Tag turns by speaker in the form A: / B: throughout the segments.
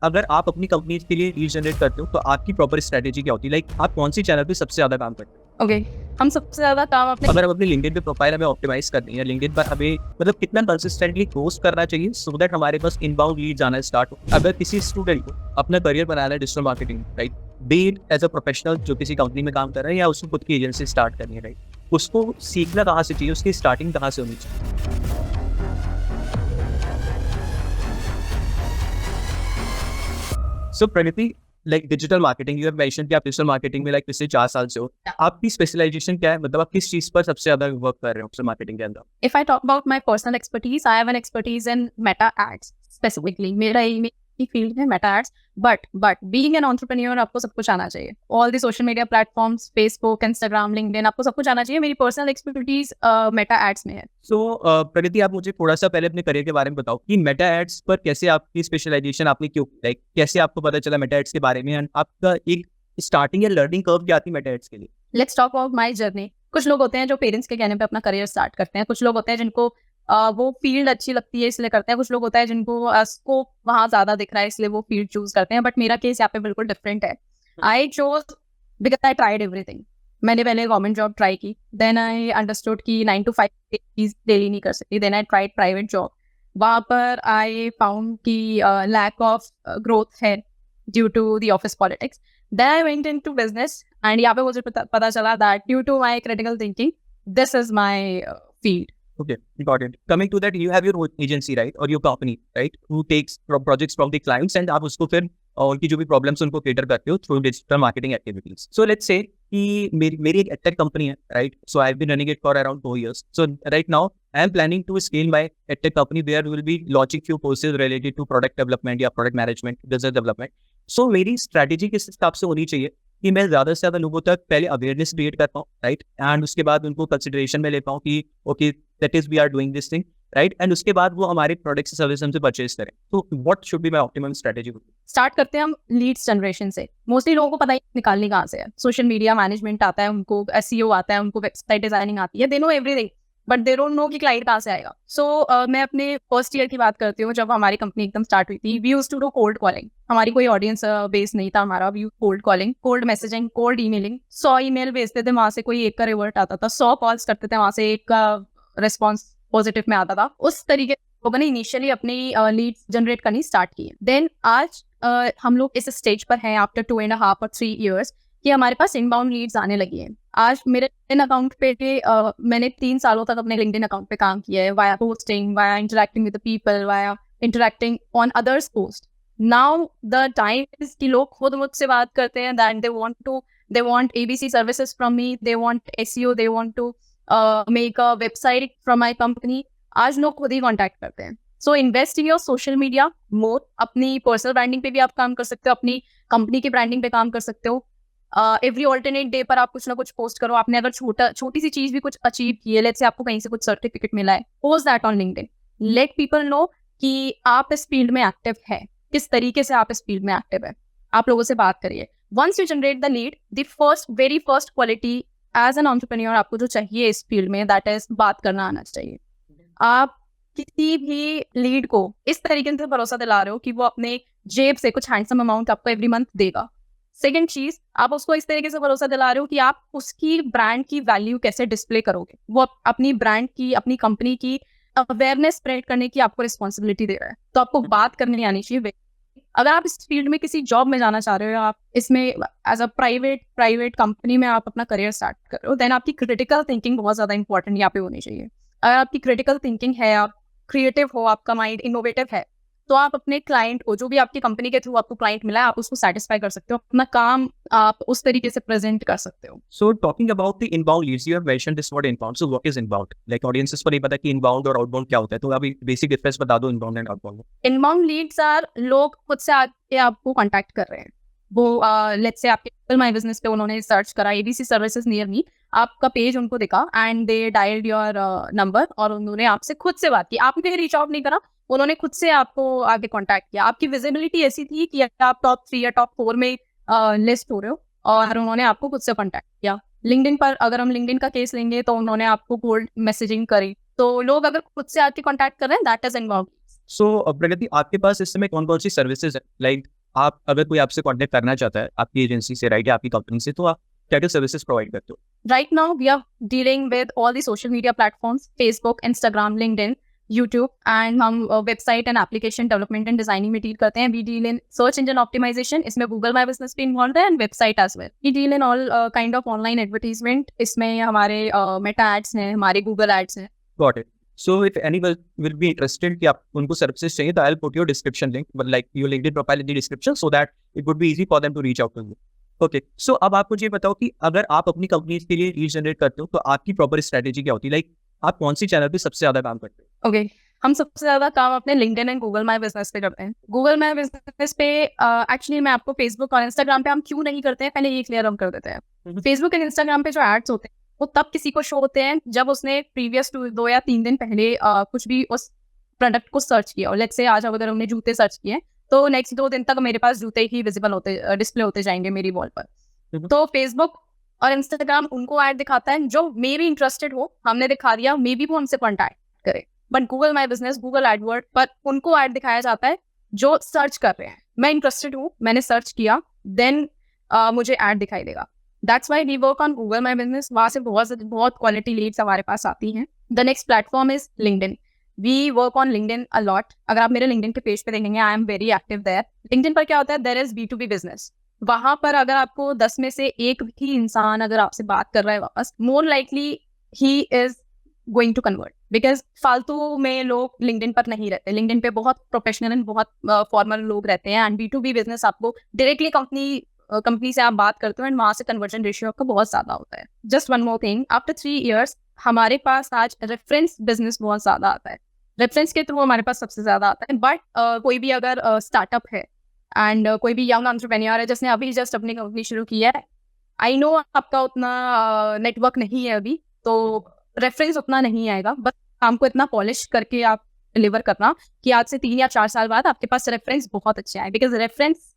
A: अगर आप अपनी कंपनी के लिए लीड जनरेट करते हो तो आपकी प्रॉपर स्ट्रेटेजी क्या होती है? लाइक आप कौन सी चैनल पे सबसे ज्यादा काम करते हो?
B: ओके, हम सबसे ज्यादा काम अपने
A: अगर हम अपनी लिंक्डइन पे प्रोफाइल हमें ऑप्टिमाइज करनी है, लिंक्डइन पर हमें मतलब कितना कंसिस्टेंटली पोस्ट करना चाहिए सो दैट हमारे पास इनबाउंड लीड आना स्टार्ट हो। अगर किसी स्टूडेंट को अपना करियर बनाना है digital marketing, right, be it as a professional जो किसी कंपनी में काम कर रहा है या उसको खुद की एजेंसी स्टार्ट करनी है, राइट, उसको सीखना कहाँ से चाहिए, उसकी स्टार्टिंग कहाँ से होनी चाहिए? So Pragati, like digital marketing, you have mention कि आप डिजिटल मार्केटिंग में लाइक पिछले 4 साल से हो। आपकी स्पेशलाइजेशन क्या है? मतलब आप किस चीज पर सबसे ज्यादा वर्क कर रहे हो डिजिटल मार्केटिंग के अंदर?
B: if I talk about my personal expertise, I have an expertise in meta ads specifically. मेरा एक ही फील्ड है meta ads, but being an entrepreneur आपको सब कुछ आना चाहिए। All the social media platforms, Facebook, Instagram, LinkedIn, आपको सब कुछ आना चाहिए। मेरी पर्सनल एक्सपर्टीज मेटा एड्स में है।
A: सो प्रगति, आप मुझे थोड़ा सा पहले अपने करियर के बारे में बताओ कि मेटा एड्स पर कैसे आपकी स्पेशलाइजेशन आपने क्यों, लाइक कैसे आपको पता चला मेटा एड्स के बारे में, एंड आपका एक स्टार्टिंग या लर्निंग कर्व क्या थी मेटा एड्स के लिए?
B: Let's talk about my journey. कुछ लोग होते हैं जो पेरेंट्स के कहने पे अपना करियर स्टार्ट करते हैं, कुछ लोग होते हैं जिनको वो फील्ड अच्छी लगती है इसलिए करते हैं, कुछ लोग होता है जिनको स्कोप वहाँ ज्यादा दिख रहा है इसलिए वो फील्ड चूज करते हैं। बट मेरा केस यहाँ पे बिल्कुल डिफरेंट है। I chose because I tried everything. मैंने पहले गवर्नमेंट जॉब ट्राई की, देन आई अंडरस्टूड कि 9 to 5 डेली नहीं कर सकती। Then I tried private job, वहाँ पर आई फाउंड कि लैक ऑफ ग्रोथ है due to the office politics. Then I went into business and यहाँ पे मुझे पता चला that due to my critical thinking, this is my field.
A: Okay, got it. Coming to that, you have your own agency, right, or your company, right, who takes projects from the clients and आप उसको फिर उनकी जो भी problems उनको cater करते हो through digital marketing activities. So let's say कि मेरी एक एडटेक कंपनी है, right, so I have been running it for around 4 years. So right now I am planning to scale my edtech company. There will be launching few courses related to product development या product management, business development. So मेरी strategy किस हिसाब से होनी चाहिए कि मैं ज्यादा से ज्यादा लोगों तक पहले अवेयरनेस क्रिएट कर पाऊँ, राइट, एंड उसके बाद उनको कंसिडरेशन में ले पाऊँ कि okay that is we are doing this thing, right, and उसके बाद वो हमारे प्रोडक्ट सर्विस हमसे परचेज करें। तो what should be my optimum strategy?
B: Start करते हैं हम लीड्स जनरेशन से। मोस्टली लोगों को पता ही निकालनी कहाँ से है। सोशल मीडिया मैनेजमेंट आता है उनको, एसईओ आता है उनको, वेबसाइट डिजाइनिंग आती है, they know everything but they don't know कि क्लाइंट कहाँ से आएगा। सो मैं अपने फर्स्ट ईयर की बात करती हूँ, जब हमारी कंपनी एकदम स्टार्ट हुई थी। We used to do cold calling. हमारी कोई ऑडियंस बेस नहीं था हमारा। We cold calling, cold messaging, cold emailing. 100 email भेजते थे, वहां से कोई एक का रिवर्ट आता था। 100 कॉल्स करते थे, वहां से एक का रिस्पॉन्स पॉजिटिव में आता था। उस तरीके लोगों ने इनिशियली अपनी लीड्स जनरेट करनी स्टार्ट की। देन आज हम लोग इस स्टेज पर हैं आफ्टर 2.5 or 3 years कि हमारे पास इनबाउंड लीड्स आने लगी हैं। आज मेरे लिंक्डइन अकाउंट पे मैंने 3 सालों तक अपने लिंक्डइन अकाउंट पे काम किया है, via posting, via interacting with the people, via interacting on others post. Now the time is कि लोग खुद मुझसे बात करते हैं that they want ABC services from me, they want SEO, they want to make a website from my company. आज लोग खुद ही कॉन्टैक्ट करते हैं। So invest in your social media more. अपनी पर्सनल ब्रांडिंग पे भी आप काम कर सकते हो, अपनी कंपनी की ब्रांडिंग पे काम कर सकते हो। एवरी ऑल्टरनेट डे पर आप कुछ ना कुछ पोस्ट करो। आपने अगर छोटी सी चीज भी कुछ अचीव की है, लेट्स से आपको कहीं से कुछ सर्टिफिकेट मिला है, post that on LinkedIn. Let people know कि आप इस फील्ड में एक्टिव है, किस तरीके से आप इस फील्ड में एक्टिव है। आप लोगों से बात करिए। Once you generate the lead, the very first quality as an entrepreneur आपको जो चाहिए इस फील्ड में, दैट इज बात करना आना चाहिए। आप किसी भी लीड को इस तरीके से भरोसा दिला रहे हो कि वो अपने जेब से कुछ हैंडसम अमाउंट आपको एवरी मंथ देगा। सेकंड चीज, आप उसको इस तरीके से भरोसा दिला रहे हो कि आप उसकी ब्रांड की वैल्यू कैसे डिस्प्ले करोगे। वो अपनी ब्रांड की, अपनी कंपनी की अवेयरनेस स्प्रेड करने की आपको रिस्पॉन्सिबिलिटी दे रहा है। तो आपको बात करनी आनी चाहिए। अगर आप इस फील्ड में किसी जॉब में जाना चाह रहे हो, आप इसमें एज अ प्राइवेट कंपनी में आप अपना करियर स्टार्ट कर रहे हो, देन आपकी क्रिटिकल थिंकिंग बहुत ज्यादा इंपॉर्टेंट यहाँ पे होनी चाहिए। अगर आपकी क्रिटिकल थिंकिंग है, आप क्रिएटिव हो, आपका माइंड इनोवेटिव है, तो आप अपने क्लाइंट को, जो भी आपकी कंपनी के थ्रू आपको क्लाइंट मिला है, आप उसको सेटिस्फाई कर सकते हो। अपना काम आप उस तरीके से प्रेजेंट कर सकते हो।
A: So talking about the inbound leads, you have mentioned this word inbound. So what is inbound? Like audiences को नहीं पता कि inbound और outbound क्या होता है, तो अभी बेसिक डिफरेंस बता दो inbound and outbound।
B: Inbound leads are लोग खुद से आके आपको कांटेक्ट कर रहे हैं। वो लेट्स से आपके माय बिजनेस पे उन्होंने सर्च करा ABC सर्विसेज नियर मी, आपका पेज उनको दिखा and they dialled your number और उन्होंने आपसे खुद से बात की। आपने रीच आउट नहीं करा, उन्होंने खुद से आपको आगे कांटेक्ट किया। आपकी विजिबिलिटी ऐसी थी कि आप टॉप 3 या टॉप 4 में लिस्ट हो रहे हो और उन्होंने आपको खुद से कांटेक्ट किया। लिंक्डइन पर अगर हम लिंक्डइन का केस लेंगे तो उन्होंने आपको कोल्ड मैसेजिंग करी। तो लोग अगर खुद से आके कांटेक्ट कर रहे हैं, दैट इज इनबाउंड।
A: सो प्रगति, आपके पास इस समय कौन कौन सी सर्विसेज है? लाइक आप अगर कोई आपसे कांटेक्ट करना चाहता है आपकी एजेंसी से, राइट, या आपकी कंपनी से, तो आप क्या क्या सर्विसेज प्रोवाइड करते हो?
B: Right now, we are dealing with all the social media platforms, Facebook, Instagram, LinkedIn, YouTube, and हम website and application development and designing में deal करते हैं. We deal in search engine optimization, इसमें Google My Business भी involved है, and website as well. We deal in all kind of online advertisement, इसमें हमारे Meta ads हैं, हमारे Google ads हैं.
A: Got it. So if anyone will be interested कि आप उनको सर्विसेज चाहिए, तो I'll put your description link, but like your LinkedIn profile in the description, so that it would be easy for them to reach out to you. Okay, so अब आप मुझे बताओ कि अगर आप अपनी कंपनी के लिए लीड जनरेट करते हो तो आपकी प्रॉपर स्ट्रेटेजी क्या होती है? लाइक आप कौन सी चैनल पे सबसे ज्यादा काम करते हो?
B: ओके, हम सबसे ज्यादा काम अपने LinkedIn and Google my business पे करते हैं. गूगल माई बिजनेस पे एक्चुअली मैं आपको फेसबुक और इंस्टाग्राम पे हम क्यों नहीं करते हैं, पहले ये क्लियर हम कर देते हैं. फेसबुक एंड इंस्टाग्राम पे जो एड्स होते हैं वो तब किसी को शो होते हैं जब उसने प्रीवियस 2 या 3 दिन पहले कुछ भी उस प्रोडक्ट को सर्च किया. और लेट्स से आज अगर हमने जूते सर्च किए तो नेक्स्ट 2 दिन तक मेरे पास जूते ही विजिबल होते, डिस्प्ले होते जाएंगे मेरी वॉल पर. तो फेसबुक और इंस्टाग्राम उनको ऐड दिखाता है जो मे भी इंटरेस्टेड हो, हमने दिखा दिया, मे बी वो हमसे कॉन्टैक्ट करे. But Google my business, Google Edward पर उनको ऐड दिखाया जाता है जो सर्च कर रहे हैं. मैं इंटरेस्टेड हूँ, मैंने सर्च किया, देन मुझे ऐड दिखाई देगा. That's why we work on Google my business. वहाँ से बहुत क्वालिटी लीड्स हमारे पास आती हैं. The next platform is LinkedIn. We work on LinkedIn a lot. अगर आप मेरे लिंक्डइन के पेज पे देखेंगे, I am very active there. LinkedIn पर क्या होता है, देयर इज B2B बिजनेस. वहां पर अगर आपको 10 में से एक भी इंसान अगर आपसे बात कर रहा है वापस, more likely he is going to convert. Because फालतू में लोग लिंक्डइन पर नहीं रहते. लिंक्डइन पे बहुत प्रोफेशनल एंड बहुत फॉर्मल लोग रहते हैं. एंड B2B बिजनेस आपको डायरेक्टली कंपनी से आप बात करते हो एंड वहां से कन्वर्जन रेशियो आपका बहुत ज्यादा होता है. Just one more thing, after 3 years हमारे पास आज रेफरेंस बिजनेस बहुत ज्यादा आता है. रेफरेंस के थ्रू हमारे पास सबसे ज्यादा आता है. बट कोई भी अगर स्टार्टअप है एंड कोई भी यंग एंटरप्रेन्योर है जिसने अभी जस्ट अपनी कंपनी शुरू की है, आई नो आपका उतना नेटवर्क नहीं है अभी, तो रेफरेंस उतना नहीं आएगा. बस हमको इतना पॉलिश करके आप डिलीवर करना कि आज से 3 या 4 साल बाद आपके पास रेफरेंस बहुत अच्छे आए. बिकॉज रेफरेंस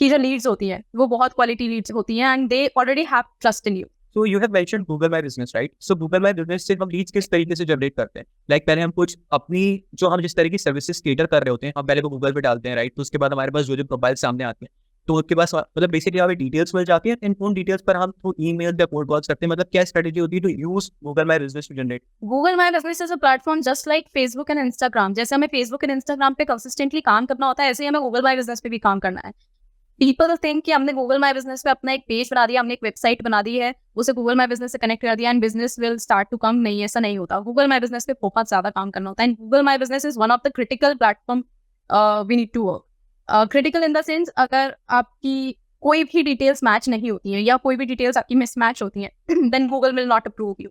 B: की जो लीड्स होती है वो बहुत क्वालिटी लीड्स होती हैं and they already have trust in you.
A: So you have mentioned Google My Business, right? So Google My Business से हम लीड्स किस तरीके से जनरेट करते हैं? लाइक पहले हम कुछ अपनी जो हम जिस तरह की सर्विसेज केटर कर रहे होते हैं, हम पहले वो गूगल पे डालते हैं, राइट? तो उसके बाद हमारे पास जो प्रोफाइल सामने आते हैं, तो उसके पास मतलब बेसिकली हमें डिटेल्स मिल जाती है. एंड उन डिटेल्स पर हम थ्रू ईमेल या कोल्ड कॉल्स करते हैं. मतलब क्या स्ट्रेटेजी होती है to use Google My Business to generate?
B: Google my business is a platform just like Facebook and Instagram. जैसे हमें फेसबुक एंड इंस्टाग्राम पे कंसिस्टेंटली काम करना होता है, ऐसे ही हमें गूगल माई बिजनेस पे भी काम करना है. पीपल थिंक कि हमने गूगल माई बिजनेस पे अपना एक पेज बना दिया, हमने एक वेबसाइट बना दी है, उसे गूगल माई बिजनेस से कनेक्ट कर दिया and business will start to come. नहीं, ऐसा नहीं होता. गूगल माई बिजनेस पे बहुत ज्यादा काम करना होता है. And Google my business is one of the critical platform we need to work. Critical in the sense, अगर आपकी कोई भी डिटेल्स मैच नहीं होती है या कोई भी डिटेल्स आपकी मिसमैच होती हैं, then Google will not approve you.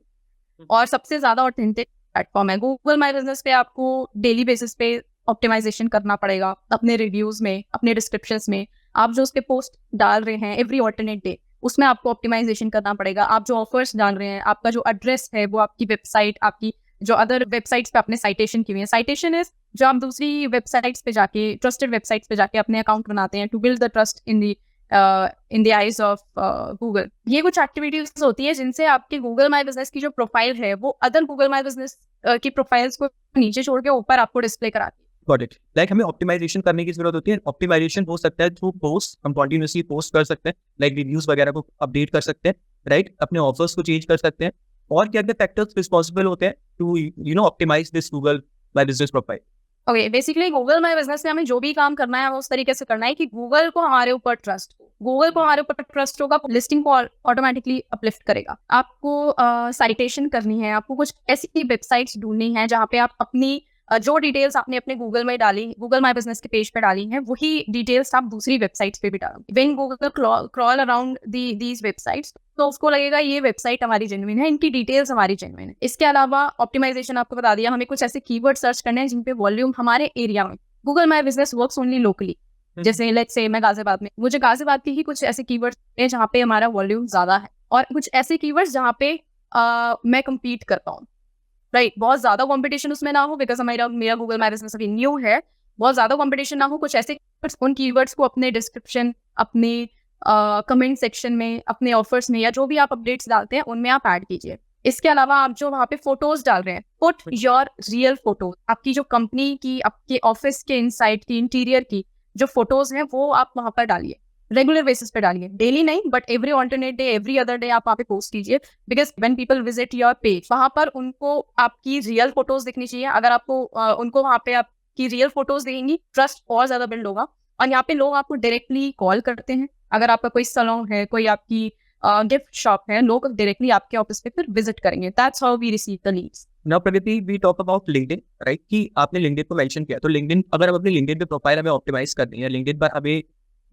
B: और सबसे ज्यादा ऑथेंटिक प्लेटफॉर्म है गूगल माई बिजनेस पे. आपको डेली बेसिस पे ऑप्टिमाइजेशन करना पड़ेगा अपने रिव्यूज में, अपने डिस्क्रिप्शंस में. आप जो उस पे पोस्ट डाल रहे हैं एवरी ऑल्टरनेट डे, उसमें आपको ऑप्टिमाइजेशन करना पड़ेगा. आप जो ऑफर्स डाल रहे हैं, आपका जो एड्रेस है वो आपकी वेबसाइट, आपकी जो अदर वेबसाइट्स पे आपने साइटेशन की हुई है. साइटेशन इज जो आप दूसरी वेबसाइट्स पे जाके, ट्रस्टेड वेबसाइट्स पे जाके अपने अकाउंट बनाते हैं to build the trust in the eyes of Google. ये कुछ एक्टिविटीज होती है जिनसे आपके गूगल माई बिजनेस की जो प्रोफाइल है वो अदर गूगल माई बिजनेस की प्रोफाइल्स को नीचे छोड़ के ऊपर आपको डिस्प्ले कराती है.
A: Got it. लाइक हमें ऑप्टिमाइजेशन करने की जरूरत होती है. ऑप्टिमाइजेशन हो सकता है थ्रू पोस्ट, हम कॉन्टिन्यूसली पोस्ट कर सकते हैं, लाइक रिव्यूज वगैरह को अपडेट कर सकते हैं, राइट? अपने ऑफर्स को चेंज कर सकते हैं. और क्या क्या फैक्टर्स रिस्पॉन्सिबल होते हैं to optimise this Google my business profile?
B: Okay, basically Google my business में हमें जो भी काम करना है वो उस तरीके से करना है कि गूगल को हमारे ऊपर ट्रस्ट हो. गूगल को हमारे ऊपर ट्रस्ट होगा, लिस्टिंग को ऑटोमेटिकली अपलिफ्ट करेगा. आपको साइटेशन करनी है, आपको कुछ ऐसी वेबसाइट्स ढूंढनी है जहाँ पे आप अपनी जो डिटेल्स आपने अपने गूगल में डाली, गूगल माई बिजनेस के पेज पे डाली हैं, वही डिटेल्स आप दूसरी वेबसाइट्स पे भी डालोगे. When Google crawl around these websites, तो उसको लगेगा ये वेबसाइट हमारी जेन्युइन है, इनकी डिटेल्स हमारी जेन्युइन है. इसके अलावा ऑप्टिमाइजेशन आपको बता दिया, हमें कुछ ऐसे कीवर्ड सर्च करने हैं जिन पे वॉल्यूम हमारे एरिया में. Google my business works only locally. जैसे लेट्स से मैं गाजियाबाद में, मुझे गाजियाबाद के ही कुछ ऐसे कीवर्ड्स हैं जहाँ पे हमारा वॉल्यूम ज्यादा है, और कुछ ऐसे कीवर्ड्स जहाँ पे मैं कम्पीट करता हूँ, राइट? बहुत ज्यादा कंपटीशन उसमें ना हो, बिकॉज मेरा गूगल माई बिजनेस अभी न्यू है. बहुत ज्यादा कंपटीशन ना हो, कुछ ऐसे उन कीवर्ड्स को अपने डिस्क्रिप्शन, अपने कमेंट सेक्शन में, अपने ऑफर्स में, या जो भी आप अपडेट्स डालते हैं उनमें आप ऐड कीजिए. इसके अलावा आप जो वहाँ पे फोटोज डाल रहे हैं, पुट योर रियल फोटोज, आपकी जो कंपनी की, आपके ऑफिस के इनसाइड की, इंटीरियर की जो फोटोज हैं वो आप वहाँ पर डालिए, रेगुलर बेसिस पे डालिए, डेली नहीं but every alternate day, every other day आप वहाँ पे पोस्ट कीजिए, because when people visit your page, वहाँ पर उनको आपकी रियल फोटोज दिखनी चाहिए। अगर आपको उनको वहाँ पे आपकी रियल फोटोज देंगी, ट्रस्ट और ज्यादा बिल्ड होगा। और यहाँ पे लोग आपको डायरेक्टली कॉल करते हैं, अगर आपका कोई सैलून है, कोई आपकी गिफ्ट शॉप है, लोग डायरेक्टली आपके ऑफिस पे फिर विजिट करेंगे। That's how we receive the leads.
A: Now Pragati, we talk about LinkedIn, right? कि आपने लिंक्डइन को मेंशन किया, तो लिंक्डइन, अगर हम अपनी लिंक्डइन पे प्रोफाइल हमें ऑप्टिमाइज करनी है, लिंक्डइन पर हमें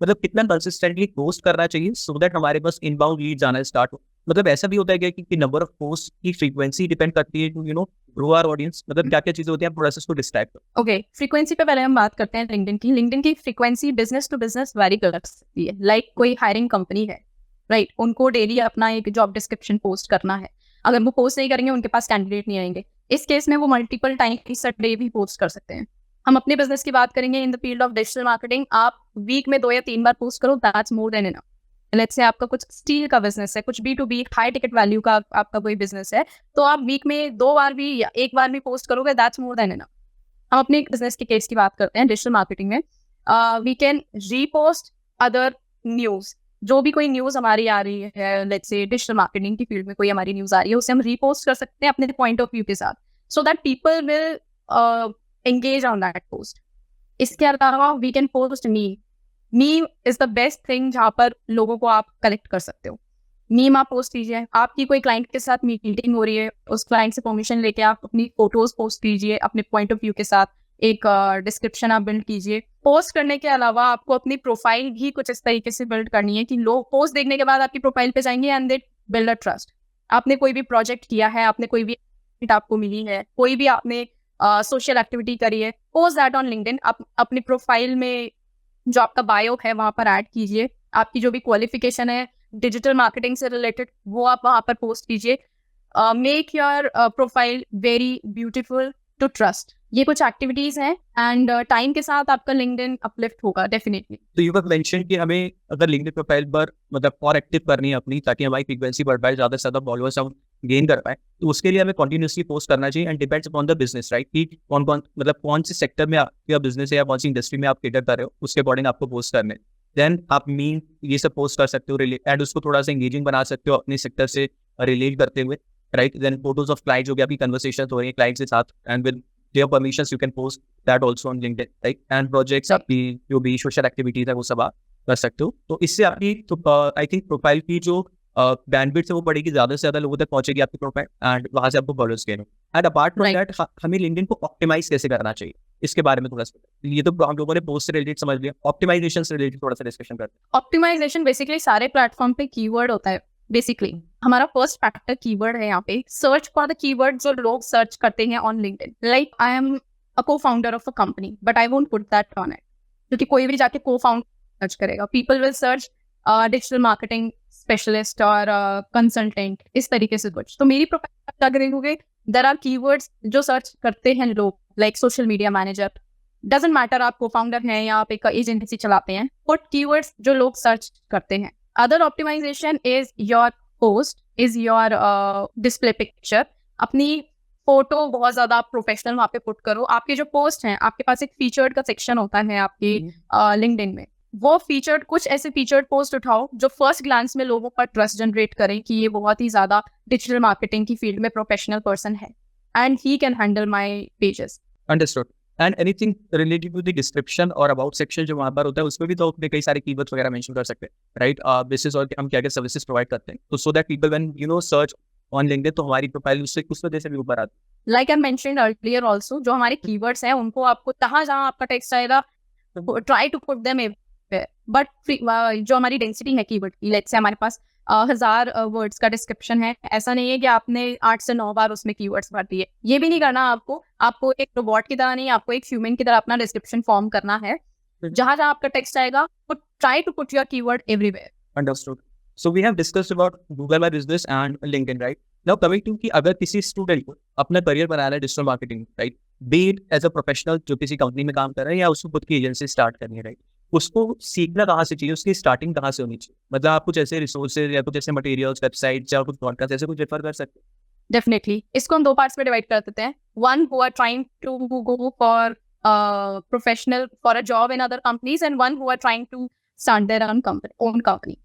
A: मतलब कितना कंसिस्टेंटली पोस्ट करना चाहिए सो दैट हमारे पास इनबाउंड लीड्स आना स्टार्ट हो? मतलब ऐसा भी होता है क्या कि नंबर ऑफ पोस्ट की फ्रीक्वेंसी डिपेंड करती है टू ग्रो आवर ऑडियंस? मतलब क्या क्या चीजें होती हैं, आप थोड़ा सा इसको डिस्क्राइब करो।
B: ओके, फ्रीक्वेंसी पे पहले हम बात करते हैं लिंक्डइन की frequency business to business vary कर सकती है। लाइक कोई हायरिंग कंपनी है, राइट, उनको डेली अपना एक जॉब डिस्क्रिप्शन पोस्ट करना है, अगर वो पोस्ट नहीं करेंगे उनके पास कैंडिडेट नहीं आएंगे। इस केस में वो मल्टीपल टाइम्स अ डे भी पोस्ट कर सकते हैं। हम अपने बिजनेस की बात करेंगे, इन the field of digital marketing, आप वीक में 2 या 3 बार पोस्ट करो, that's more than enough. Let's say आपका कुछ स्टील का बिजनेस है, कुछ B2B हाई टिकट वैल्यू का आपका कोई बिजनेस है, तो आप वीक में 2 बार भी या 1 बार भी पोस्ट करोगे, दैट्स मोर देन इनफ। हम अपने बिजनेस के केस की बात करते हैं डिजिटल मार्केटिंग में, we can repost other news, जो भी कोई न्यूज हमारी आ रही है, लेट्स से डिजिटल मार्केटिंग की फील्ड में कोई हमारी न्यूज आ रही है, उसे हम रीपोस्ट कर सकते हैं अपने पॉइंट ऑफ व्यू के साथ, so that people will engage on that post. इसके अलावा we can post meme is the best thing, जहाँ पर लोगों को आप कलेक्ट कर सकते हो। मीम आप पोस्ट कीजिए, आपकी कोई क्लाइंट के साथ मीटिंग हो रही है, उस क्लाइंट से परमिशन लेके आप अपनी फोटोज पोस्ट कीजिए अपने पॉइंट ऑफ व्यू के साथ, एक डिस्क्रिप्शन आप बिल्ड कीजिए। पोस्ट करने के अलावा आपको अपनी प्रोफाइल भी कुछ इस तरीके से बिल्ड करनी है कि लोग पोस्ट देखने के बाद आपकी प्रोफाइल पे जाएंगे and they build a trust. आपने कोई भी प्रोजेक्ट किया है, आपने कोई भी आपको मिली है, कोई भी आपने सोशल एक्टिविटी करी है, पोस्ट दैट ऑन लिंक्डइन। आप अपनी प्रोफाइल में जो आपका बायो है वहां पर ऐड कीजिए, आपकी जो भी क्वालिफिकेशन है डिजिटल मार्केटिंग से रिलेटेड वो आप वहां पर पोस्ट कीजिए। Make your profile very beautiful to trust. ये कुछ एक्टिविटीज हैं एंड टाइम के साथ आपका लिंक्डइन अपलिफ्ट होगा डेफिनेटली।
A: तो यू हैव मेंशन कि हमें अगर लिंक्डइन प्रोफाइल पर मतलब और एक्टिव करनी है अपनी, ताकि हमारी फ्रीक्वेंसी बढ़ पाए, ज्यादा से ज्यादा फॉलोअर्स हम गेन कर पाए, तो उसके लिए हमें कंटिन्यूअसली पोस्ट करना चाहिए and depends upon the business, right? कि कौन कौन मतलब कौन से सेक्टर में आपका बिजनेस है या कौन सी इंडस्ट्री में आप केटर कर रहे हो, उसके अकॉर्डिंग आपको पोस्ट करने। देन आप मीम ये सब पोस्ट कर सकते हो एंड उसको थोड़ा सा एंगेजिंग बना सकते हो अपने सेक्टर से रिलेट करते हुए, right? Then photos of client, जो भी आपकी कन्वर्सेशन हो रही है क्लाइंट के साथ, and with their permissions you can post that also on LinkedIn, right? And projects आपकी जो भी सोशल एक्टिविटीज है वो सब आप कर सकते हो। तो इससे आपकी तो आई थिंक प्रोफाइल की जो बैंडविड्थ है वो बढ़ेगी, ज्यादा से ज्यादा लोगों तक पहुंचेगी आपकी प्रोफाइल एंड वहां से आपको फॉलोअर्स गेन हो। एंड अपार्ट फ्रॉम दैट हमें लिंक्डइन को ऑप्टिमाइज कैसे करना चाहिए, इसके बारे में थोड़ा सा, ये तो हम लोगों ने पोस्ट से रिलेटेड समझ लिया, ऑप्टिमाइजेशन से रिलेटेड थोड़ा सा डिस्कशन करते हैं।
B: ऑप्टिमाइजेशन बेसिकली सारे प्लेटफॉर्म पे कीवर्ड होता है। बेसिकली हमारा फर्स्ट फैक्टर कीवर्ड है यहाँ पे, सर्च फॉर द कीवर्ड जो लोग सर्च करते हैं on LinkedIn. Like I am a co-founder of a company but I won't put that on it, क्योंकि कोई भी जाके को-फाउंडर सर्च करेगा, people will search digital marketing specialist और कंसल्टेंट, इस तरीके से कुछ। तो मेरी प्रोफाइल क्या करेंगे, देयर आर कीवर्ड्स जो सर्च करते हैं लोग, like social media manager, doesn't matter आप को-फाउंडर हैं या आप एक एजेंसी चलाते हैं, पुट कीवर्ड्स जो लोग सर्च करते हैं। Other optimisation is your post, is your display picture. अपनी फोटो बहुत ज्यादा प्रोफेशनल वहां पे पुट करो। आपके जो पोस्ट हैं, आपके पास एक फीचर्ड का सेक्शन होता है आपके लिंक्डइन में, वो फीचर्ड कुछ ऐसे फीचर्ड पोस्ट उठाओ जो फर्स्ट ग्लांस में लोगों पर ट्रस्ट जनरेट करें कि ये बहुत ही ज्यादा डिजिटल मार्केटिंग की फील्ड में प्रोफेशनल पर्सन है and he can handle my pages.
A: Understood. And anything related to the description और अबाउट सेक्शन जो वहाँ पर होता है, उसमें भी तो अपने कई सारे कीवर्ड्स वगैरह मेंशन कर सकते हैं, राइट? बेसिस और हम क्या क्या सर्विसेज प्रोवाइड करते हैं, तो सो that people when search on LinkedIn तो हमारी प्रोफाइल उससे उस वजह से भी ऊपर आती है।
B: Like I mentioned earlier also, जो हमारे कीवर्ड्स हैं उनको आपको जहां आपका टेक्स्ट आएगा try to put them everywhere, but जो हमारी डेंसिटी है कीवर्ड की, लेट्स से हमारे पास 1000 वर्ड्स का डिस्क्रिप्शन है, ऐसा नहीं है कि आपने 8 से 9 बार उसमें कीवर्ड्स भर दिए। ये भी नहीं करना आपको एक रोबोट की तरह नहीं, आपको एक ह्यूमन की तरह अपना डिस्क्रिप्शन फॉर्म करना है। जहां आपका टेक्स्ट आएगा try to put your keyword everywhere.
A: Understood. So we have discussed about Google my business and LinkedIn, right? Now coming to कि अगर किसी स्टूडेंट को अपना करियर बनाना है digital marketing, right, be it as a professional जो किसी company में काम कर रहा है या उसको खुद की एजेंसी स्टार्ट करनी है, राइट, उसको सीखना कहाँ से चाहिए, उसकी स्टार्टिंग कहाँ से होनी चाहिए? मतलब आप कुछ ऐसे रिसोर्सेज या कुछ ऐसे मटेरियल्स, वेबसाइट या कुछ पॉडकास्ट ऐसे कुछ रेफर कर सकते हैं?
B: डेफिनेटली इसको हम 2 पार्ट्स में डिवाइड कर देते हैं. One who are trying to go for professional for a job in other companies and one who are trying to start their own company.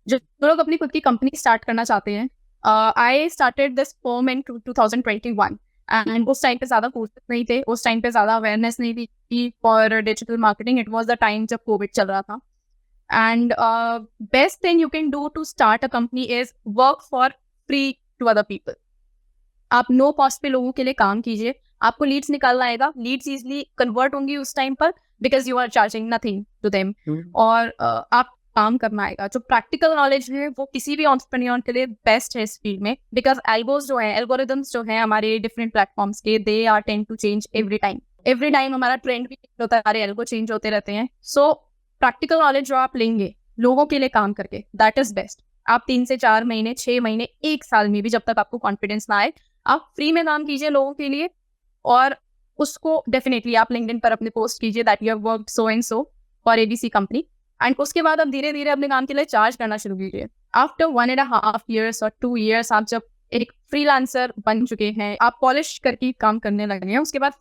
B: जो लोग अपनी खुद की कंपनी स्टार्ट करना चाहते हैं, I started this firm in 2021 and उस time पे ज़्यादा कोर्सेज नहीं थे, उस टाइम पे ज़्यादा अवेयरनेस नहीं थी for digital marketing. It was the time जब कोविड चल रहा था. And best thing you can do to start a company is work for free to other people. आप नो कॉस्ट पे लोगों के लिए काम कीजिए, आपको लीड्स निकालना आएगा, लीड्स इजीली कन्वर्ट होंगी उस टाइम पर because you are charging nothing to them. और आप काम करना आएगा. जो प्रैक्टिकल नॉलेज है वो किसी भी एंटरप्रेन्योर के लिए बेस्ट है इस फील्ड में बिकॉज एल्गोस जो है, एल्गोरिदम्स जो है हमारे डिफरेंट प्लेटफॉर्म्स के, they are tend to change every time हमारा ट्रेंड भी होता है, हमारे एल्गो चेंज होते रहते हैं. सो प्रैक्टिकल नॉलेज जो आप लेंगे लोगों के लिए काम करके, दैट इज बेस्ट. आप 3 से 4 महीने, 6 महीने, 1 साल में भी जब तक आपको कॉन्फिडेंस ना आए, आप फ्री में काम कीजिए लोगों के लिए. और उसको डेफिनेटली आप लिंक्डइन पर अपने पोस्ट कीजिए that you have worked so and so for ABC company. And उसके बाद आप धीरे धीरे अपने काम के लिए चार्ज करना शुरू कीजिए. आफ्टर 1.5 years और 2 years आप जब एक फ्रीलांसर बन चुके हैं, आप पॉलिश करके काम करने लगे हैं, उसके बाद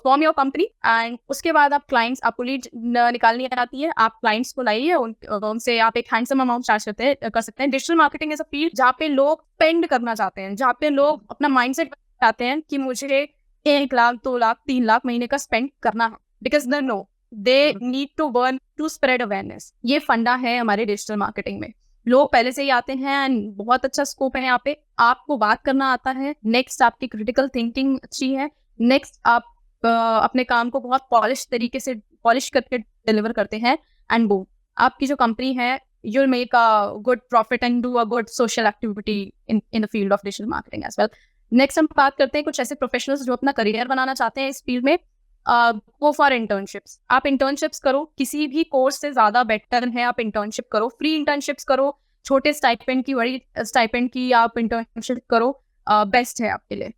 B: फॉर्म योर कंपनी एंड उसके बाद आप क्लाइंट्स, आपको लीड निकालनी आती है, आप क्लाइंट्स को लाइए, उनसे आप एक हैंडसम अमाउंट चार्ज कर सकते हैं. Digital marketing is a field जहाँ पे लोग स्पेंड करना चाहते हैं, जहाँ पे लोग अपना माइंडसेट चाहते हैं कि मुझे 1 लाख, 2 लाख, 3 लाख महीने का स्पेंड करना है because they know they need to burn to spread awareness. ये फंडा है हमारे डिजिटल मार्केटिंग में. लोग पहले से ही आते हैं एंड बहुत अच्छा स्कोप है यहाँ पे. आपको बात करना आता है, नेक्स्ट आपकी क्रिटिकल थिंकिंग अच्छी है, नेक्स्ट आप अपने काम को बहुत पॉलिश तरीके से पॉलिश करके डिलीवर करते हैं एंड वो आपकी जो कंपनी है, you will make a good profit and do a good social activity in the field of digital marketing as well. Next हम बात करते हैं कुछ ऐसे प्रोफेशनल्स जो अपना करियर बनाना चाहते हैं इस फील्ड में. Go for internships. आप इंटर्नशिप्स करो, किसी भी कोर्स से ज्यादा बेटर है आप इंटर्नशिप करो. फ्री इंटर्नशिप्स करो, छोटे स्टाइपेंड की, बड़ी स्टाइपेंड की आप इंटर्नशिप करो, बेस्ट है आपके लिए.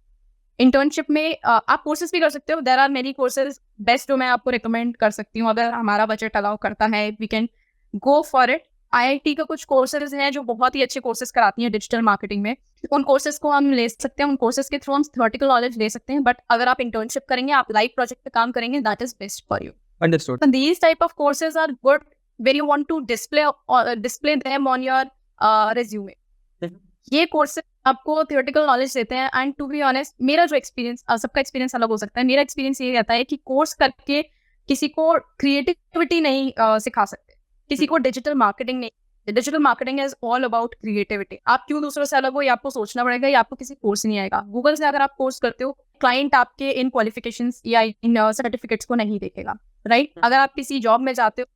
B: इंटर्नशिप में आप कोर्सेज भी कर सकते हो. There are many courses best जो मैं आपको रिकमेंड कर सकती हूँ अगर हमारा बजट अलाउ करता है. We can go for it. IIT का कुछ कोर्सेज हैं जो बहुत ही अच्छे कोर्सेज कराती हैं डिजिटल मार्केटिंग में. उन कोर्सेज को हम ले सकते हैं, उन कोर्सेज के थ्रू हम थ्योरेटिकल नॉलेज ले सकते हैं. बट अगर आप इंटर्नशिप करेंगे, आप लाइव प्रोजेक्ट पे काम करेंगे, that is best for you.
A: Understood.
B: So these type of courses are good when you want to display them on your resume. ये कोर्सेज आपको थियोरेटिकल नॉलेज देते हैं एंड टू बी ऑनेस्ट मेरा जो experience, सबका एक्सपीरियंस अलग हो सकता है, मेरा एक्सपीरियंस ये रहता है कि कोर्स करके किसी को क्रिएटिविटी नहीं सिखा सकते, किसी को डिजिटल मार्केटिंग नहीं. Digital marketing is all about creativity. आप क्यों दूसरों से अलग हो, ये आपको सोचना पड़ेगा, ये आपको किसी कोर्स नहीं आएगा. गूगल से अगर आप कोर्स करते हो, क्लाइंट आपके इन क्वालिफिकेशंस या इन सर्टिफिकेट्स को नहीं देखेगा, राइट? अगर आप किसी जॉब में जाते हो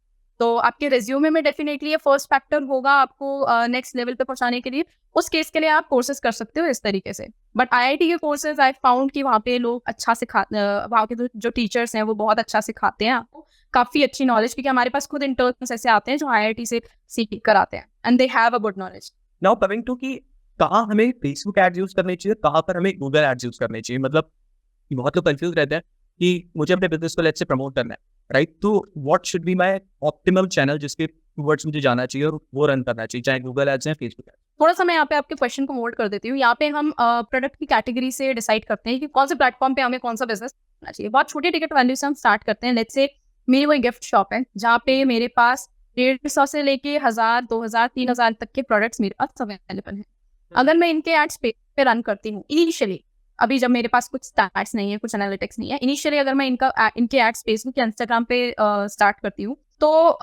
B: तो आपके रिज्यूमे में डेफिनेटली ये फर्स्ट फैक्टर होगा आपको नेक्स्ट लेवल पे पहुंचाने के लिए. उस केस के लिए आप कोर्सेज कर सकते हो इस तरीके से. बट IIT के कोर्सेज आई फाउंड कि वहाँ पे लोग अच्छा वहाँ के जो टीचर्स हैं वो बहुत अच्छा सिखाते हैं आपको, काफी अच्छी नॉलेज, क्योंकि हमारे पास खुद इंटर्न्स ऐसे आते हैं जो IIT से सीख कर आते हैं and they have a good knowledge.
A: Now coming to कि कहाँ हमें फेसबुक एड्स यूज करने चाहिए, कहाँ पर हमें गूगल एड्स यूज करने चाहिए. मतलब बहुत लोग कंफ्यूज रहते हैं कि मुझे अपने बिजनेस को लेट्स से प्रमोट करना है, राइट? तो what should be my optimal channel जिसके टुवर्ड्स मुझे जाना चाहिए और वो रन करना चाहिए, चाहे गूगल एड्स या फेसबुक एड्स.
B: थोड़ा सा मैं यहाँ पे आपके क्वेश्चन को मोल्ड कर देती हूँ. यहाँ पे हम प्रोडक्ट की कैटेगरी से डिसाइड करते हैं कि कौन से प्लेटफॉर्म पे हमें कौन सा बिजनेस करना चाहिए. बहुत छोटी टिकट वैल्यू से हम स्टार्ट करते हैं. लेट्स से मेरी कोई गिफ्ट शॉप है जहाँ पे मेरे पास 150 से लेके 1000, 2000, 3000 तक के प्रोडक्ट्स मेरे पास अवेलेबल हैं. अगर मैं इनके एड्स पे रन करती हूँ इनिशियली, अभी जब मेरे पास कुछ स्टैट्स नहीं है, कुछ एनालिटिक्स नहीं है, इनिशियली अगर मैं इनके एड्स फेसबुक या इंस्टाग्राम पे स्टार्ट करती हूँ तो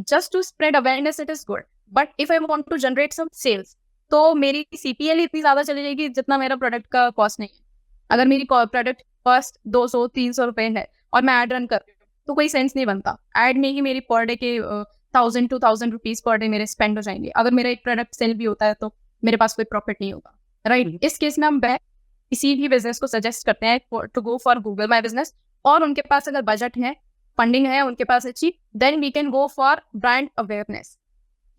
B: just to spread awareness it is good. But if I want to generate some sales तो मेरी CPL इतनी ज्यादा चली जाएगी जितना मेरा प्रोडक्ट का कॉस्ट नहीं है. अगर मेरी प्रोडक्ट कॉस्ट 200-300 रुपए है और मैं एड रन कर रही हूँ तो कोई सेंस नहीं बनता. एड में ही मेरी पर डे के 1000-2000 रुपीज पर डे मेरे स्पेंड हो जाएंगे. अगर मेरा एक प्रोडक्ट सेल भी होता है तो मेरे पास कोई प्रॉफिट नहीं होगा, राइट? इस केस में हम किसी भी बिजनेस को सजेस्ट करते हैं to go for Google my business, और उनके पास अगर बजट है, फंडिंग है उनके पास अच्छी, then we can go for brand awareness.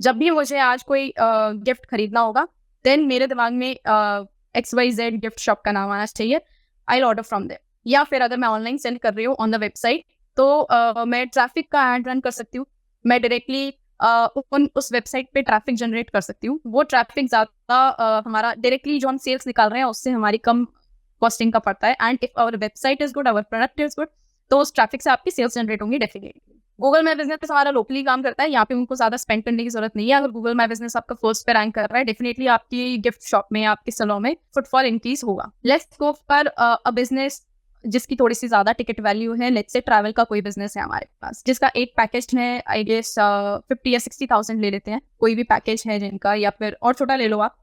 B: जब भी मुझे आज कोई गिफ्ट खरीदना होगा देन मेरे दिमाग में XYZ गिफ्ट शॉप का नाम आना चाहिए, आई ऑर्डर फ्रॉम देयर. या फिर अगर मैं ऑनलाइन सेल कर रही हूँ ऑन द वेबसाइट तो मैं ट्रैफिक का एड रन कर सकती हूँ. मैं डायरेक्टली उस वेबसाइट पे ट्रैफिक जनरेट कर सकती हूँ। वो ट्रैफिक ज़्यादा हमारा डायरेक्टली जो हम सेल्स निकाल रहे हैं उससे हमारी कम कॉस्टिंग का पड़ता है। And if our website is good, our product is good, तो उस ट्रैफिक से आपकी सेल्स जनरेट होंगी डेफिनेटली। गूगल माई बिजनेस हमारा लोकली काम करता है, यहाँ पे उनको ज्यादा स्पेंड करने की जरूरत नहीं है। अगर गूगल माई बिजनेस आपका फर्स्ट पे रैंक कर रहा है, डेफिनेटली आपकी गिफ्ट शॉप में, आपके सलों में फुटफॉल इंक्रीज होगा। Let's go for a business जिसकी थोड़ी सी ज्यादा टिकट वैल्यू है। लेट्स से ट्रैवल का कोई बिजनेस है हमारे पास जिसका एक पैकेज है आई गेस 50 या 60,000 ले लेते हैं, कोई भी पैकेज है जिनका, या फिर और छोटा ले लो आप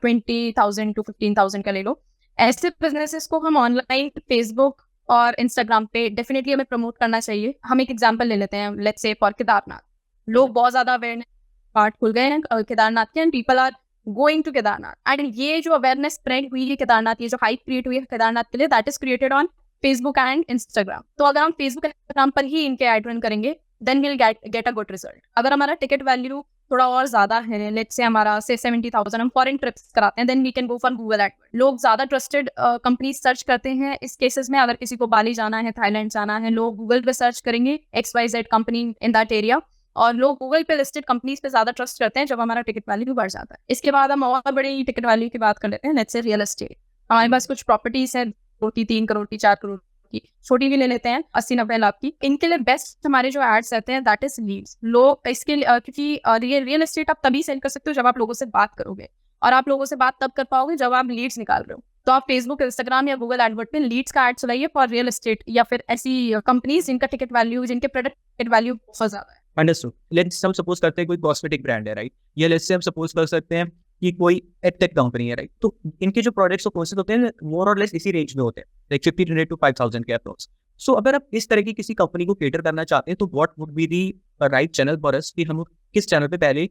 B: 20,000 to 15,000 का ले लो। ऐसे बिजनेसेस को हम ऑनलाइन फेसबुक और इंस्टाग्राम पे डेफिनेटली हमें प्रमोट करना चाहिए। हम एक एग्जांपल ले लेते हैं, लेट्स से फॉर केदारनाथ। लोग बहुत ज्यादा अवेयरनेस पार्ट खुल गए हैं केदारनाथ के, and people are going to Kedarnath. And ये जो अवेयरनेस स्प्रेड हुई है केदारनाथ, ये जो हाइप क्रिएट हुई है केदारनाथ के लिए, that is created on Facebook and Instagram. तो अगर हम फेसबुक इंस्टाग्राम पर ही इनके एड रन करेंगे, then will get a good result. अगर हमारा टिकट वैल्यू थोड़ा और ज्यादा है, लेट्स से हमारा से 70,000, हम फॉरेन ट्रिप्स कराते हैं, then we can go for Google AdWord. लोग ज्यादा ट्रस्टेड कंपनी सर्च करते हैं इस केसेस में। अगर किसी को बाली जाना है, थाईलैंड जाना है, लोग गूगल पे सर्च करेंगे XYZ company in that area, और लोग गूगल पे लिस्टेड कंपनीज पे ज्यादा ट्रस्ट करते हैं जब हमारा टिकट वैल्यू बढ़ जाता है। इसके बाद हम और बड़ी टिकट वैल्यू की बात कर लेते हैं, लेट्स से रियल एस्टेट। हमारे पास कुछ प्रॉपर्टीज है 2 की, 3 करोड़ की, 4 करोड़ की, छोटी भी ले लेते हैं 80-90 लाख की। इनके लिए बेस्ट हमारे जो एड्स रहते हैं दैट इज लीड्स। लोग इसके लिए क्योंकि रियल एस्टेट आप तभी सेल कर सकते हो जब आप लोगों से बात करोगे, और आप लोगों से बात तब कर पाओगे जब आप लीड्स निकाल रहे हो। तो आप फेसबुक, इंस्टाग्राम या गूगल एडवर्ड पे लीड्स का एड चलाइए फॉर रियल एस्टेट, या फिर ऐसी कंपनीज जिनका टिकट वैल्यू, जिनके प्रोडक्ट टिकट वैल्यू बहुत ज्यादा है।
A: अंडरस्टूड। लेट्स हम सपोज करते हैं कोई कॉस्मेटिक ब्रांड है, राइट, या लेट्स से हम सपोज कर सकते हैं कि कोई एडटेक कंपनी है, राइट। तो इनके जो प्रोडक्ट्स और कोर्सेज होते हैं मोर और लेस इसी रेंज में होते हैं, लाइक 1500 to 5,000 के अप्रोक्स। सो अगर आप इस तरह की किसी कंपनी को केटर करना चाहते हैं, तो what would be the right channel for us, कि हम किस चैनल पे पहले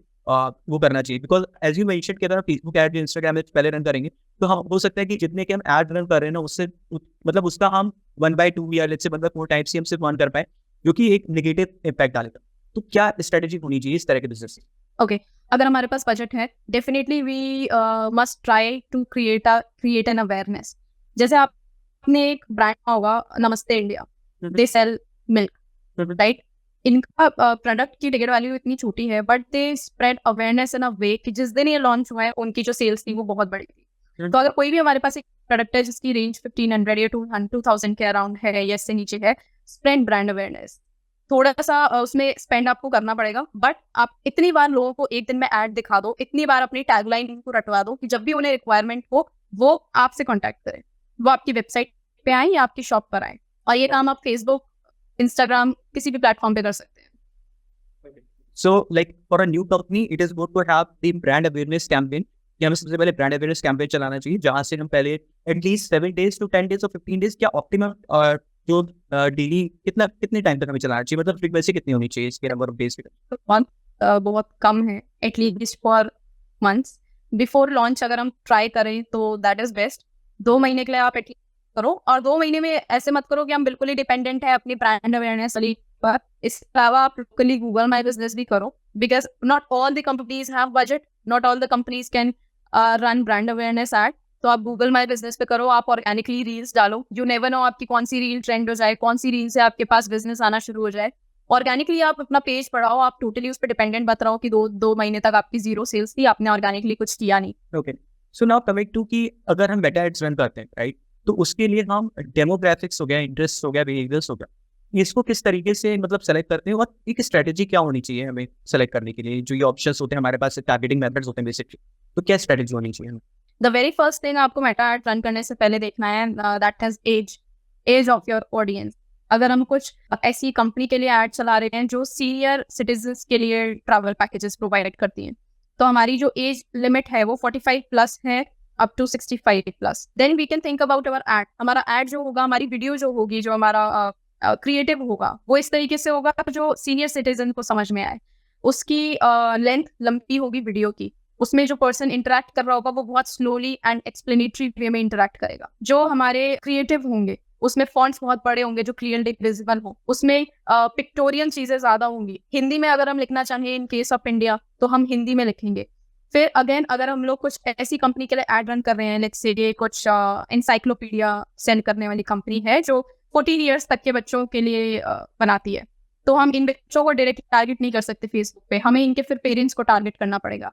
A: वो करना चाहिए? बिकॉज एज यू मेंशन कि अगर आप फेसबुक एड, इंस्टाग्राम एड पहले रन करेंगे, तो हम हो सकता है कि जितने के हम एड रन कर रहे हैं ना, उससे मतलब उसका हम 1/2 या लेट्स से 1/4 टाइम्स ही हम सिर्फ 1 कर पाए, जो कि एक नेगेटिव इम्पैक्ट डालेगा। तो क्या स्ट्रेटेजी होनी चाहिए इस तरह के बिजनेस से?
B: ओके, अगर हमारे पास बजट है, definitely we must try to create an awareness. जैसे आपने एक ब्रांड होगा Namaste India, they sell milk, right. इनका प्रोडक्ट की टिकट वैल्यू इतनी छोटी है, but they spread awareness in a way कि जिस दिन ये लॉन्च हुआ है उनकी जो सेल्स थी वो बहुत बड़ी थी। तो अगर कोई भी हमारे पास एक प्रोडक्ट है जिसकी रेंज 1500 या 2,000 के अराउंड है या इससे नीचे है, स्प्रेड ब्रांड अवेयरनेस। थोड़ा सा उसमें स्पेंड आपको करना पड़ेगा, बट आप इतनी बार लोगों को एक दिन में ऐड दिखा दो, इतनी बार अपनी टैगलाइन उनको रटवा दो कि जब भी उन्हें रिक्वायरमेंट हो वो आपसे कॉन्टैक्ट करें, वो आपकी वेबसाइट पे आए या आपकी शॉप पर आए। और ये काम आप फेसबुक, इंस्टाग्राम, किसी भी प्लेटफॉर्म पे कर सकते हैं।
A: So like for a new company, it is good to have the brand awareness campaign, कि हमें सबसे पहले ब्रांड अवेयरनेस कैंपेन चलाना चाहिए, जहाँ से हम पहले एटलीस्ट 7 days to 10 days और 15 days क्या ऑप्टिमम जो डेली कितने टाइम तक हमें चलाना चाहिए, मतलब फ्रीक्वेंसी कितनी होनी चाहिए इसके नंबर ऑफ डेज पे?
B: बहुत कम है, at least for months before launch अगर हम ट्राई करें तो दैट इज बेस्ट। 2 महीने के लिए आप एटलीस्ट करो, और 2 महीने में ऐसे मत करो कि हम बिल्कुल ही डिपेंडेंट है अपनी ब्रांड अवेयरनेस वाली पर। इसके अलावा आप लोकली गूगल माई बिजनेस भी करो, because not all the companies have budget, not all the companies can run brand awareness ad. तो आप गूगल माई बिजनेस पे करो, आप ऑर्गेनिकली रील्स डालो। यू नेवर नो आपकी कौन सी रील ट्रेंड हो जाए, कौन सी रील से आपके पास बिजनेस आना शुरू हो जाए। ऑर्गेनिकली आप अपना पेज बढ़ाओ, आप टोटली उस पर डिपेंडेंट मत रहो कि 2 महीने तक आपकी 0 सेल्स थी, आपने ऑर्गेनिकली कुछ किया नहीं।
A: Okay, so now coming to कि अगर हम मेटा एड्स रन करते हैं, राइट, तो उसके लिए हम डेमोग्राफिक्स हो गया, इंटरेस्ट हो गया, बिहेवियर्स हो गया, इसको किस तरीके से मतलब सेलेक्ट करते हैं, और एक स्ट्रेटेजी क्या होनी चाहिए हमें सेलेक्ट करने के लिए? जो ये ऑप्शंस होते हैं हमारे पास, टारगेटिंग मेथड्स होते हैं बेसिकली, तो क्या स्ट्रेटेजी होनी चाहिए?
B: द वेरी फर्स्ट थिंग आपको मेटा एड रन करने से पहले देखना है that has age of your audience. अगर हम कुछ ऐसी कंपनी के लिए एड चला रहे हैं जो सीनियर सिटीजन्स के लिए ट्रैवल पैकेजेस प्रोवाइड करती हैं, तो हमारी जो एज लिमिट है वो 45 प्लस है up to 65 plus, then we can think about our ad. हमारा एड जो होगा, हमारी वीडियो जो होगी, जो हमारा क्रिएटिव होगा, वो इस तरीके से होगा जो सीनियर सिटीजन को समझ में आए। उसकी लेंथ लंबी होगी वीडियो की, उसमें जो पर्सन इंटरेक्ट कर रहा होगा वो बहुत स्लोली एंड एक्सप्लेनेटरी वे में इंटरेक्ट करेगा। जो हमारे क्रिएटिव होंगे उसमें फॉन्ट्स बहुत बड़े होंगे जो क्लियरली विजिबल हो, उसमें पिक्टोरियल चीजें ज्यादा होंगी। हिंदी में अगर हम लिखना चाहें इन केस ऑफ इंडिया तो हम हिंदी में लिखेंगे। फिर अगेन अगर हम लोग कुछ ऐसी कंपनी के लिए एड रन कर रहे हैं, लेट्स से ये कुछ इंसाइक्लोपीडिया सेंड करने वाली कंपनी है जो 14 ईयर्स तक के बच्चों के लिए बनाती है, तो हम इन बच्चों को डायरेक्टली टारगेट नहीं कर सकते फेसबुक पे, हमें इनके फिर पेरेंट्स को टारगेट करना पड़ेगा,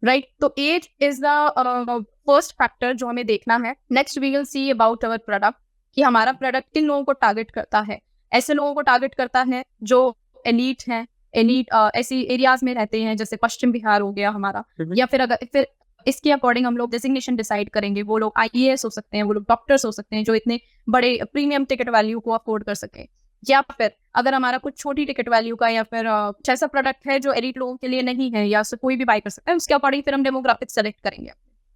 B: राइट? तो age is the first factor जो हमें देखना है. Next we will see about our product, कि हमारा प्रोडक्ट किन लोगों को टारगेट करता है. ऐसे लोगों को टारगेट करता है जो एलीट हैं, एलीट ऐसी एरियाज में रहते हैं जैसे पश्चिम बिहार हो गया हमारा, या फिर इसके अकॉर्डिंग हम लोग डेजिग्नेशन डिसाइड करेंगे. वो लोग IAS हो सकते हैं, वो लोग डॉक्टर्स हो सकते हैं जो इतने बड़े प्रीमियम टिकट वैल्यू को अफोर्ड कर सकें. या फिर अगर हमारा कुछ छोटी टिकट वैल्यू का या फिर ऐसा प्रोडक्ट है जो एलीट लोगों के लिए नहीं है या कोई भी बाय कर सकता है, उसके अकॉर्डिंग फिर हम डेमोग्राफिक सेलेक्ट करेंगे.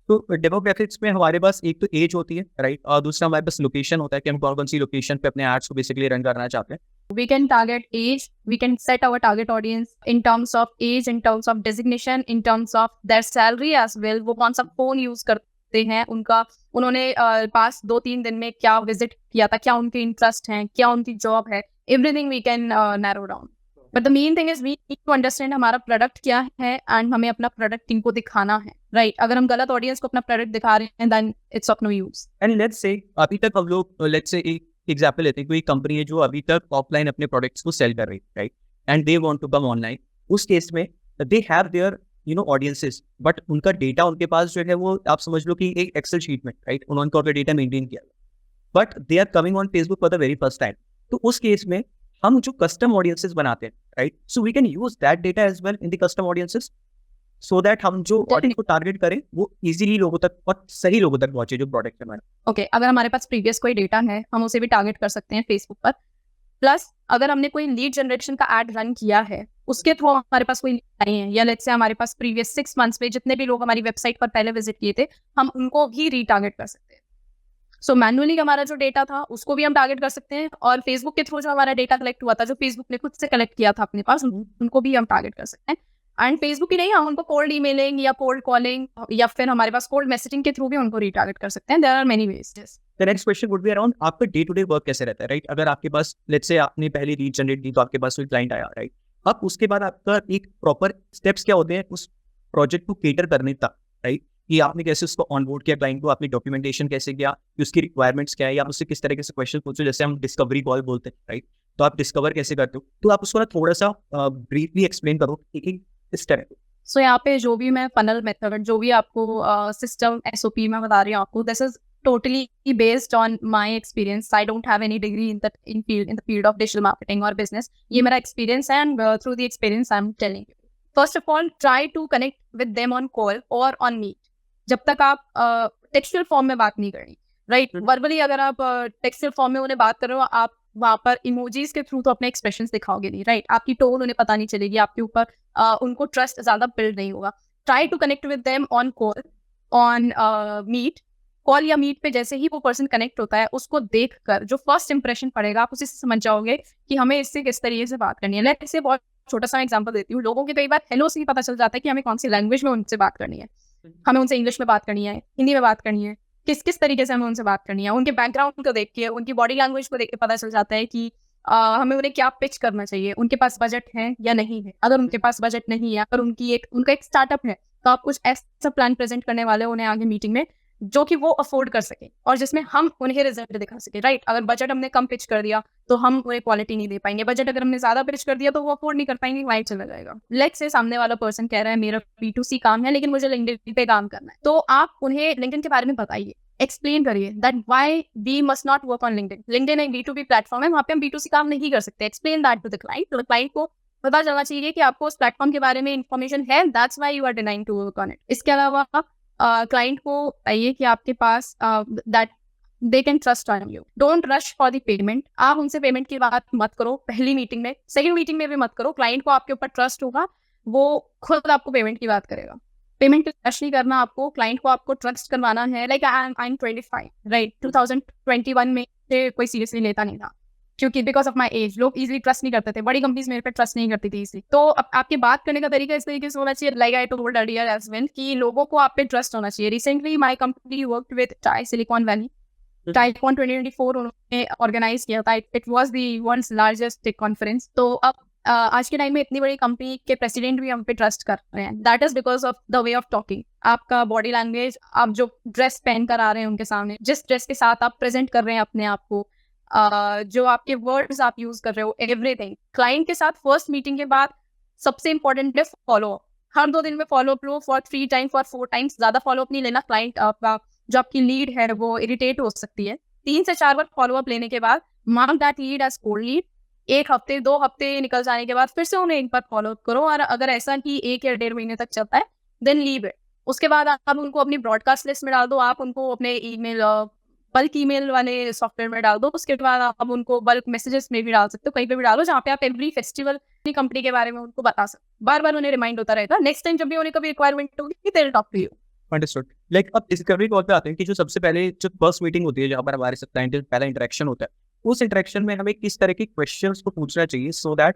A: तो डेमोग्राफिक्स में हमारे पास एक तो एज होती है, राइट, और दूसरा हमारे पास लोकेशन होता है कि हम कौन कौन सी लोकेशन पे अपने एड्स को बेसिकली रन करना चाहते हैं.
B: We can target age, we can set our target audience in terms of age, in terms of designation, in terms of their salary as well. वो कौन सा फोन यूज करते हैं, उन्होंने पास 2-3 दिन में क्या विजिट किया था, क्या उनके इंटरेस्ट हैं, क्या उनकी जॉब है, everything we can narrow down. But the main thing is we need to understand हमारा प्रोडक्ट क्या है एंड हमें अपना प्रोडक्ट इनको दिखाना है, राइट? अगर हम गलत ऑडियंस को अपना प्रोडक्ट दिखा रहे हैं then it's of no use.
A: And let's say अभी तक हम लोग लेट्स से एक एग्जाम्पल लेते हैं, कोई कंपनी है जो अभी तक ऑफलाइन अपने प्रोडक्ट्स को सेल कर रही है, right, and they want to come online. उस केस में they have their audiences, but उनका डेटा उनके पास जो है वो आप समझ लो कि एक एक्सेल शीट में, राइट, उन्होंने अपना डेटा मेंटेन किया, but they are coming on Facebook for the very first time. तो उस केस में हम जो कस्टम ऑडियंसेस बनाते हैं, right, so we can use that data as well in the custom audiences, so that हम जो ऑडियंस को टारगेट करें वो इजीली लोगों तक और सही लोगों तक पहुंचे जो प्रोडक्ट है हमारा.
B: ओके, अगर हमारे पास प्रीवियस कोई डेटा है हम उसे भी टारगेट कर सकते हैं फेसबुक पर. प्लस अगर हमने कोई लीड जनरेशन का एड रन किया है, उसके थ्रू हमारे पास कोई लीड आई है, या लेट्स से हमारे पास प्रीवियस 6 मंथ्स में जितने भी लोग हमारी वेबसाइट पर पहले विजिट किए थे, हम उनको भी रीटारगेट कर सकते हैं. सो मैनुअली हमारा जो डेटा था उसको भी हम टारगेट कर सकते हैं, और फेसबुक के थ्रू जो हमारा डेटा कलेक्ट हुआ था, जो फेसबुक ने खुद से कलेक्ट किया था अपने पास, उनको भी हम टारगेट कर सकते हैं. एंड फेसबुक ही नहीं, हम उनको कोल्ड ईमेलिंग या कोल्ड कॉलिंग या फिर हमारे पास कोल्ड मैसेजिंग के थ्रू भी उनको रीटारगेट कर सकते हैं. There are many ways.
A: The next question would be around आपका डे टू डे वर्क कैसे रहता है, राइट? अगर आपके पास लेट्स से आपने पहले लीड जनरेट की तो आपके पास कोई क्लाइंट आया, राइट, अब उसके बाद आपका एक प्रॉपर स्टेप्स क्या होते हैं उस प्रोजेक्ट को केटर करने तक, राइट, कि आपने कैसे उसको ऑनबोर्ड किया क्लाइंट को, आपने डॉक्यूमेंटेशन कैसे किया, कि उसकी रिक्वायरमेंट्स क्या है, या उससे किस तरह से क्वेश्चन पूछो, जैसे हम डिस्कवरी कॉल बोलते हैं, राइट, तो आप डिस्कवर कैसे करते हो, तो आप उसको ना थोड़ा सा ब्रीफली एक्सप्लेन करो एक स्टेप.
B: सो यहाँ पे जो भी मैं फनल मेथड, जो भी आपको सिस्टम SOP में बता रही हूँ आपको, this is totally based on my experience. I don't have any degree in the field of digital marketing or business. ये मेरा experience है, and through the experience I'm telling you. First of all, try to connect with them on call or on meet. जब तक आप textual form में बात नहीं करनी, राइट? वर्बली अगर आप टेक्सचुअल फॉर्म में उन्हें बात कर रहे हो, आप वहाँ पर इमोजीज के थ्रू तो अपने एक्सप्रेशंस दिखाओगे नहीं, राइट? आपकी टोन उन्हें पता नहीं चलेगी, आपके ऊपर उनको ट्रस्ट ज्यादा बिल्ड नहीं होगा. Try to connect with them on call, on meet. Call या मीट पे जैसे ही वो पर्सन कनेक्ट होता है, उसको देखकर जो फर्स्ट इंप्रेशन पड़ेगा आप उसे समझ जाओगे कि हमें इससे किस तरीके से बात करनी है. लेट्स से बहुत छोटा सा एग्जांपल देती हूँ. लोगों के कई बार हेलो से ही पता चल जाता है कि हमें कौन सी लैंग्वेज में उनसे बात करनी है. हमें उनसे इंग्लिश में बात करनी है, हिंदी में बात करनी है, किस तरीके से हमें उनसे बात करनी है. उनके बैकग्राउंड को देख के, उनकी बॉडी लैंग्वेज को देख के पता चल जाता है कि हमें उन्हें क्या पिच करना चाहिए, उनके पास बजट है या नहीं है. अगर उनके पास बजट नहीं है, अगर उनका एक स्टार्टअप है, तो आप कुछ ऐसा प्लान प्रेजेंट करने वाले उन्हें आगे मीटिंग में जो कि वो अफोर्ड कर सके और जिसमें हम उन्हें रिजल्ट दिखा सके, राइट? अगर बजट हमने कम पिच कर दिया तो हम उन्हें क्वालिटी नहीं दे पाएंगे. बजट अगर हमने ज्यादा पिच कर दिया तो वो अफोर्ड नहीं कर पाएंगे, क्लाइंट चला जाएगा. लेट्स से सामने वाला पर्सन कह रहा है मेरा B2C काम है लेकिन मुझे लिंक्डइन पे काम करना है, तो आप उन्हें लिंक्डइन के बारे में बताइए, एक्सप्लेन करिए that why we must not work on LinkedIn. LinkedIn एक B2B प्लेटफॉर्म है, वहाँ पे हम B2C काम नहीं कर सकते. Explain that to the client. तो क्लाइंट को पता चलना चाहिए कि आपको उस प्लेटफॉर्म के बारे में इन्फॉर्मेशन है, that's why you are denying to work on it. इसके अलावा क्लाइंट को चाहिए कि आपके पास that they can trust on you. Don't rush for the payment. आप उनसे पेमेंट की बात मत करो पहली मीटिंग में, सेकंड मीटिंग में भी मत करो. क्लाइंट को आपके ऊपर ट्रस्ट होगा, वो खुद आपको पेमेंट की बात करेगा. पेमेंट की रश नहीं करना आपको, क्लाइंट को आपको ट्रस्ट करवाना है. Like I M 25, right? 2021 में कोई सीरियसली लेता नहीं था क्योंकि बिकॉज ऑफ माई एज लोग इजीली ट्रस्ट नहीं करते थे. बड़ी कंपनीज मेरे पे ट्रस्ट नहीं करती थी इसलिए. तो अब आपकी बात करने का तरीका इस तरीके से होना चाहिए, like I told earlier as well, कि लोगों को आप पे ट्रस्ट होना चाहिए. Recently my company worked with TiE Silicon Valley. TiEcon 2024 उन्होंने ऑर्गेनाइज किया था. It was the world's largest tech conference. तो अब आज के टाइम में इतनी बड़ी कंपनी के प्रेसिडेंट भी हम पे ट्रस्ट कर रहे हैं. That is because of the way of talking. आपका बॉडी लैंग्वेज, आप जो ड्रेस पहन कर आ रहे हैं उनके सामने, जिस ड्रेस के साथ आप प्रेजेंट कर रहे हैं अपने आप को, जो आपके वर्ड्स आप यूज कर रहे हो, एवरीथिंग। क्लाइंट के साथ फर्स्ट मीटिंग के बाद सबसे इंपॉर्टेंट है फॉलो अप। हर 2 दिन में follow up low, for 3 time, for 4 times. ज्यादा फॉलो अप नहीं लेना, क्लाइंट आपका जो आपकी लीड है वो इरिटेट हो सकती है। 3 से 4 बार फॉलो अप लेने के बाद mark that lead as cold lead. 1 हफ्ते 2 हफ्ते निकल जाने के बाद फिर से उन्हें एक बार फॉलो अप करो, और अगर ऐसा कि 1 या 1.5 महीने तक चलता है देन लीव इट। उसके बाद आप उनको अपनी ब्रॉडकास्ट लिस्ट में डाल दो, आप उनको अपने ईमेल बल्क ईमेल वाले सॉफ्टवेयर में डाल दो। उसके बाद आप उनको बल्क मैसेजेस में भी डाल सकते हो, कहीं पे भी डालो जहाँ पे आप एवरी फेस्टिवल अपनी कंपनी के बारे में उनको बता सकते। बार बार उन्हें रिमाइंड होता रहेगा, नेक्स्ट टाइम जब भी उन्हें कभी रिक्वायरमेंट होगी they will talk to you.
A: Understood. Like अब डिस्कवरी कॉल पे आते हैं कि जो सबसे पहले जो फर्स्ट मीटिंग होती है जहाँ पर हमारे साथ क्लाइंट पहला इंटरेक्शन होता है, उस इंटरेक्शन में हमें किस तरह के क्वेश्चंस को पूछना चाहिए सो दैट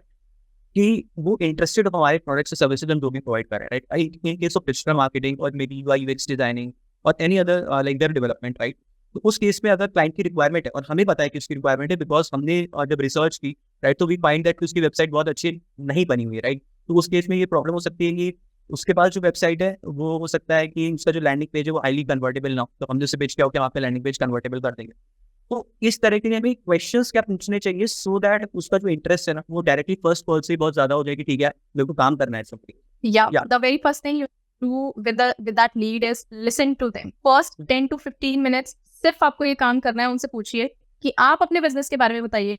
A: कि वो इंटरेस्टेड हो हमारे प्रोडक्ट्स और सर्विसेज हम जो भी प्रोवाइड कर रहे हैं, right? In case of digital marketing और maybe UI UX designing और any other like their development, right? तो उस केस में अगर क्लाइंट की रिक्वायरमेंट है और हमें पता है कि उसकी रिक्वायरमेंट है बिकॉज हमने जब रिसर्च की, राइट, तो वी फाइंड दैट कि उसकी वेबसाइट बहुत अच्छी नहीं बनी हुई है, राइट? तो उस केस में ये प्रॉब्लम हो सकती है कि उसके पास जो वेबसाइट है वो हो सकता है कि उसका जो लैंडिंग पेज है वो हाईली कन्वर्टेबल ना हो, तो हम जैसे पेज क्या हो कि वहाँ पे लैंडिंग पेज कन्वर्टेबल कर देंगे। तो इस तरह के हमें क्वेश्चंस क्या पूछने चाहिए सो दैट उसका जो इंटरेस्ट है ना वो डायरेक्टली फर्स्ट कॉल से ही बहुत ज्यादा हो जाएगी, ठीक है मेरे को काम करना है सब।
B: Yeah, the very first thing you do with that lead is listen to them. First 10 to 15 minutes सिर्फ आपको ये काम करना है, उनसे पूछिए कि आप अपने बिजनेस के बारे में बताइए,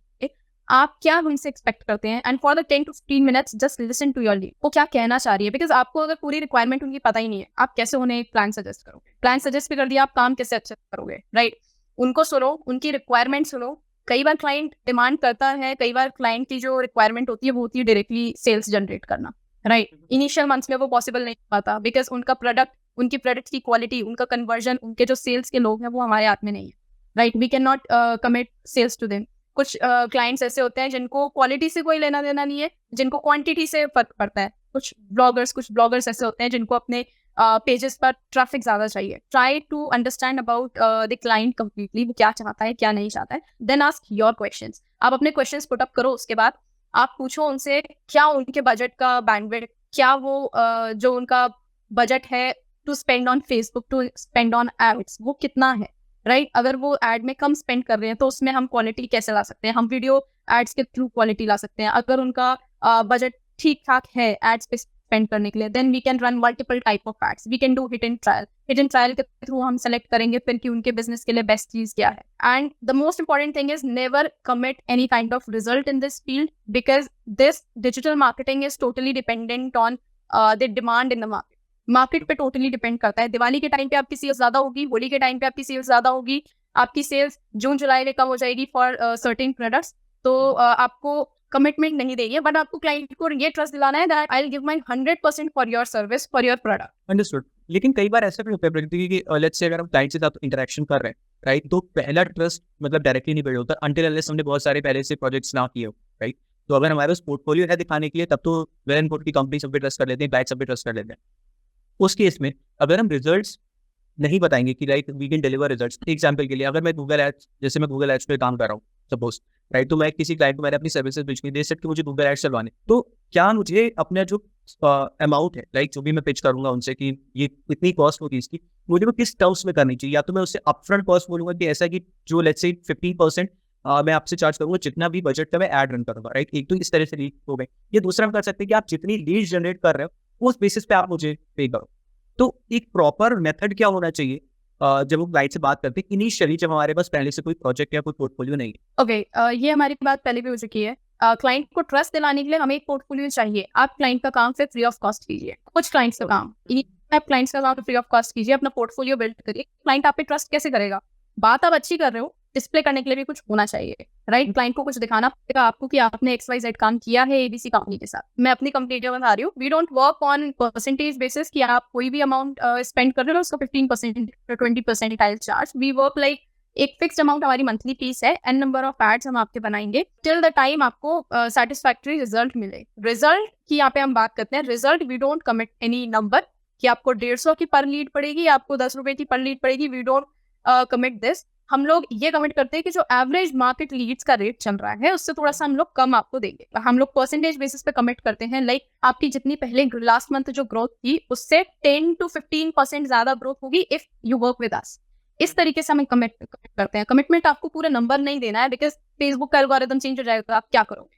B: आप क्या उनसे एक्सपेक्ट करते हैं, and for the 10 to 15 minutes just listen to your lead, वो क्या कहना चाह रही है। बिकॉज आपको अगर पूरी रिक्वायरमेंट उनकी पता ही नहीं है, आप कैसे उन्हें एक प्लान सजेस्ट करोगे? प्लान सजेस्ट भी कर दिया, आप काम कैसे अच्छा करोगे, राइट? उनको सुनो, उनकी रिक्वायरमेंट सुनो। कई बार क्लाइंट डिमांड करता है, कई बार क्लाइंट की जो रिक्वायरमेंट होती है वो होती है डायरेक्टली सेल्स जनरेट करना, राइट? इनिशियल मंथ्स में वो पॉसिबल नहीं हो पाता बिकॉज उनका प्रोडक्ट, उनकी प्रोडक्ट की क्वालिटी, उनका कन्वर्जन, उनके जो सेल्स के लोग हैं वो हमारे हाथ में नहीं है, right? We can not commit sales to them. कुछ क्लाइंट्स ऐसे होते हैं जिनको क्वालिटी से कोई लेना देना नहीं है, जिनको क्वांटिटी से फर्क पड़ता है। कुछ ब्लॉगर्स ऐसे होते हैं जिनको अपने पेजेस पर ट्रैफिक ज्यादा चाहिए। Try to understand about the client completely, वो क्या चाहता है क्या नहीं चाहता है, देन आस्क योर क्वेश्चंस। आप अपने क्वेश्चंस पुट अप करो, उसके बाद आप पूछो उनसे क्या उनके बजट का बैंडविड्थ, क्या वो जो उनका बजट है to spend on Facebook, to spend on ads, वो कितना है, राइट? अगर वो एड में कम स्पेंड कर रहे हैं तो उसमें हम क्वालिटी कैसे ला सकते हैं, हम वीडियो एड्स के थ्रू क्वालिटी ला सकते हैं। अगर उनका बजट ठीक ठाक है एड्स पे स्पेंड करने के लिए, then we can run multiple type of ads, we can do hit and trial के थ्रू हम सेलेक्ट करेंगे फिर कि उनके बिजनेस के लिए बेस्ट चीज क्या है। And the most important thing is never commit any kind of result in this field because this digital marketing is totally dependent on the demand in the market पे टोटली डिपेंड करता है। दिवाली के time पे आपकी sales ज्यादा होगी, होली के time पे आपकी सेल्स ज्यादा होगी, आपकी सेल्स जून जुलाई में कम हो जाएगी फॉर सर्टेन प्रोडक्ट्स। तो आपको कमिटमेंट नहीं देगी, बट आपको क्लाइंट को ये ट्रस्ट दिलाना है that I will give my 100% for your service, for your product.
A: Understood. लेकिन कई बार ऐसा भी होता है प्रकृति कि लेट्स से अगर हम क्लाइंट के साथ इंटरेक्शन कर रहे हैं, राइट, तो पहला ट्रस्ट मतलब डायरेक्टली नहीं बिल्ड होता अनटिल अनलेस हमने बहुत सारे पहले से प्रोजेक्ट्स ना किए हो, राइट? तो अगर हमारे पास पोर्टफोलियो है दिखाने के लिए तब तो वेल एंड गुड की कंपनी सब पे ट्रस्ट कर लेते हैं, क्लाइंट सब पे ट्रस्ट कर लेते हैं। उस केस में अगर हम रिजल्ट्स नहीं बताएंगे कि like we can deliver results, example के लिए अगर मैं गूगल एड्स, जैसे मैं गूगल एड्स पे काम कर रहा हूँ सपोज, राइट, तो मैं किसी क्लाइंट को मैंने अपनी सर्विसेज बेचनी दे सकती हूँ, मुझे गूगल एड्स चलवाने, तो क्या मुझे अपना जो अमाउंट है, लाइक जो भी मैं पिच करूंगा उनसे कि ये इतनी कॉस्ट होगी इसकी, मुझे वो किस टर्म्स में करनी चाहिए? या तो मैं उससे अपफ्रंट कॉस्ट बोलूंगा कि ऐसा कि जो लेट्स से 15% मैं आपसे चार्ज करूंगा जितना भी बजट का मैं ऐड रन करूंगा, राइट? एक तो इस तरह से लीड हो गए। ये दूसरा हम कर सकते हैं कि आप जितनी लीड जनरेट कर रहे हो उस बेसिस पे आप मुझे पे करो। तो एक प्रॉपर मेथड क्या होना चाहिए जब वो क्लाइंट से बात करते हैं इनिशियली, जब हमारे पास पहले से कोई प्रोजेक्ट या कोई पोर्टफोलियो नहीं है?
B: ओके, ये हमारी बात पहले भी हो चुकी है। क्लाइंट को ट्रस्ट दिलाने के लिए हमें एक पोर्टफोलियो चाहिए। आप क्लाइंट का काम फिर फ्री ऑफ कॉस्ट कीजिए। कुछ क्लाइंट्स का काम आप क्लाइंट्स का काम फ्री ऑफ कॉस्ट कीजिए, अपना पोर्टफोलियो बिल्ड करिए। क्लाइंट आप पे ट्रस्ट कैसे करेगा? बात आप अच्छी कर रहे हो, डिस्प्ले करने के लिए भी कुछ होना चाहिए, राइट? क्लाइंट को कुछ दिखाना पड़ेगा आपको कि आपने XYZ काम किया है ABC कंपनी के साथ। मैं अपनी कंपनी जो बता रही हूँ, we don't work on percentage basis कि आप कोई भी अमाउंट स्पेंड कर रहे हो उसका 15% 20% I charge. We work like एक फिक्स्ड अमाउंट हमारी मंथली फीस है, एन नंबर ऑफ एड्स हम आपके बनाएंगे टिल द टाइम आपको सेटिस्फैक्टरी रिजल्ट मिले। रिजल्ट की यहाँ पे हम बात करते हैं। Result we don't commit any number कि आपको 150 की पर लीड पड़ेगी, आपको 10 रुपए की पर लीड पड़ेगी। We don't commit this. हम लोग ये कमिट करते हैं कि जो एवरेज मार्केट लीड्स का रेट चल रहा है उससे थोड़ा सा हम लोग कम आपको देंगे। हम लोग परसेंटेज बेसिस पे कमिट करते हैं, लाइक आपकी जितनी पहले लास्ट मंथ जो ग्रोथ थी उससे 10 to 15% ज्यादा ग्रोथ होगी if you work with us. इस तरीके से हमें कमिट करते हैं। कमिटमेंट आपको पूरा नंबर नहीं देना है, बिकॉज फेसबुक का एल्गोरिथम चेंज हो जाएगा, आप क्या करोगे,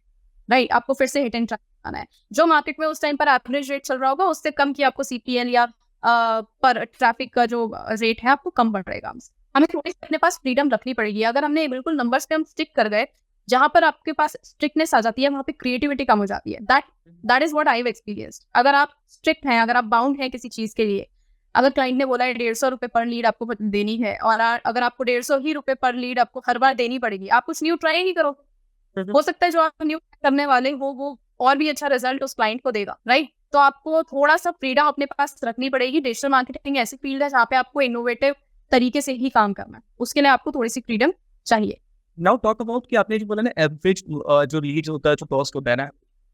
B: राइट? आपको फिर से हिट एंड ट्रैक करना है। जो मार्केट में उस टाइम पर एवरेज रेट चल रहा होगा, उससे कम की आपको CPL या पर ट्रैफिक का जो रेट है आपको कम पड़ेगा। हमें थोड़ी सी अपने पास फ्रीडम रखनी पड़ेगी। अगर हमने बिल्कुल नंबर्स पे हम स्टिक कर गए, जहां पर आपके पास स्ट्रिक्टनेस आ जाती है, वहां पे क्रिएटिविटी कम हो जाती है। That is what I have experienced. अगर आप स्ट्रिक्ट हैं, अगर आप बाउंड हैं किसी चीज के लिए, अगर क्लाइंट ने बोला है 150 रुपए पर लीड आपको देनी है, और अगर आपको 150 ही रुपए पर लीड आपको हर बार देनी पड़ेगी, आप कुछ न्यू ट्राई नहीं करोगे। हो सकता है जो आप न्यू करने वाले हो वो और भी अच्छा रिजल्ट उस क्लाइंट को देगा, राइट? तो आपको थोड़ा सा फ्रीडम अपने पास रखनी पड़ेगी। डिजिटल मार्केटिंग ऐसी फील्ड है जहाँ पे आपको इनोवेटिव तरीके से ही काम करना है, उसके लिए आपको थोड़ी सी फ्रीडम चाहिए।
A: नाउ टॉक अबाउट कि आपने जो बोला ना एवरेज जो लीड होता है, जो कॉस्ट होता है ना,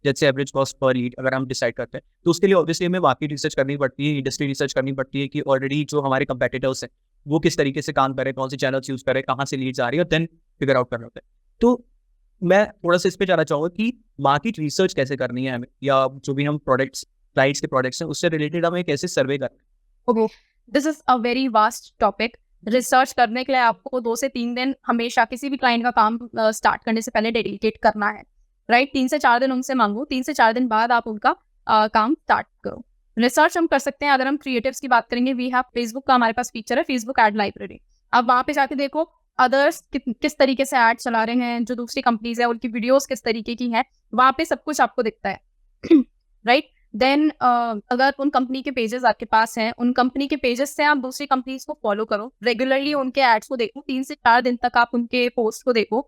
A: जैसे एवरेज कॉस्ट पर लीड अगर हम डिसाइड करते हैं, तो उसके लिए ऑब्वियसली हमें मार्केट रिसर्च करनी पड़ती है, इंडस्ट्री रिसर्च करनी पड़ती है कि ऑलरेडी जो हमारे कंपेटिटर्स हैं वो किस तरीके से काम करें, कौन से चैनल्स यूज करें, कहाँ से लीड्स आ रही है, और देन फिगर आउट करना होता है। तो मैं थोड़ा सा इस पे जाना चाहूँगा कि मार्केट रिसर्च कैसे करनी है हमें, या जो भी हम प्रोडक्ट्स, क्लाइंट्स के प्रोडक्ट्स हैं उससे रिलेटेड हमें कैसे सर्वे करना है।
B: Okay, this is a very vast topic. Research करने के लिए आपको 2 से 3 दिन हमेशा किसी भी क्लाइंट का काम स्टार्ट करने से पहले डेडिकेट करना है, राइट? 3 से 4 दिन उनसे मांगो, 3 से 4 दिन बाद आप उनका काम स्टार्ट करो। रिसर्च हम कर सकते हैं। अगर हम क्रिएटिव्स की बात करेंगे, वी हैव फेसबुक का हमारे पास फीचर है, फेसबुक एड लाइब्रेरी। आप वहाँ पे जाके देखो अदर्स किस तरीके से एड चला रहे हैं, जो दूसरी कंपनीज है उनकी वीडियोस किस तरीके की हैं, वहाँ पे सब कुछ आपको दिखता है, राइट? देन अगर उन कंपनी के पेजेस आपके पास हैं, उन कंपनी के पेजेस से आप दूसरी कंपनीज को फॉलो करो, रेगुलरली उनके एड्स को देखो, 3 से 4 दिन तक आप उनके पोस्ट को देखो,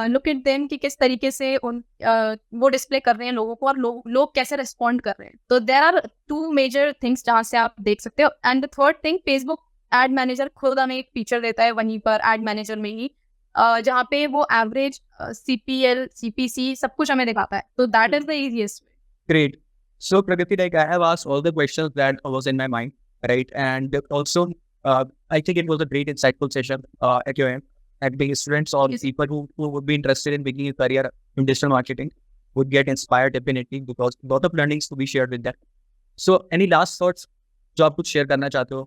B: लुक एट देम कि किस तरीके से वो डिस्प्ले कर रहे हैं लोगों को, और लोग कैसे रिस्पॉन्ड कर रहे हैं। तो देयर आर 2 मेजर थिंग्स जहाँ से आप देख सकते हो। And the third thing, Facebook ad manager खुद हमें एक फीचर देता है वहीं पर एड मैनेजर में ही, जहाँ पे वो एवरेज CPL CPC सब कुछ हमें दिखाता है। तो that is the easiest way.
A: Great. So, Pragati, like I have asked all the questions that was in my mind, right? And also, I think it was a great, insightful session at your end. And the students or
B: Yes.
A: people who would be interested in making a career in digital marketing would get inspired definitely, because a lot of learnings to be shared with them. So, any last thoughts जो आप कुछ share करना चाहते हो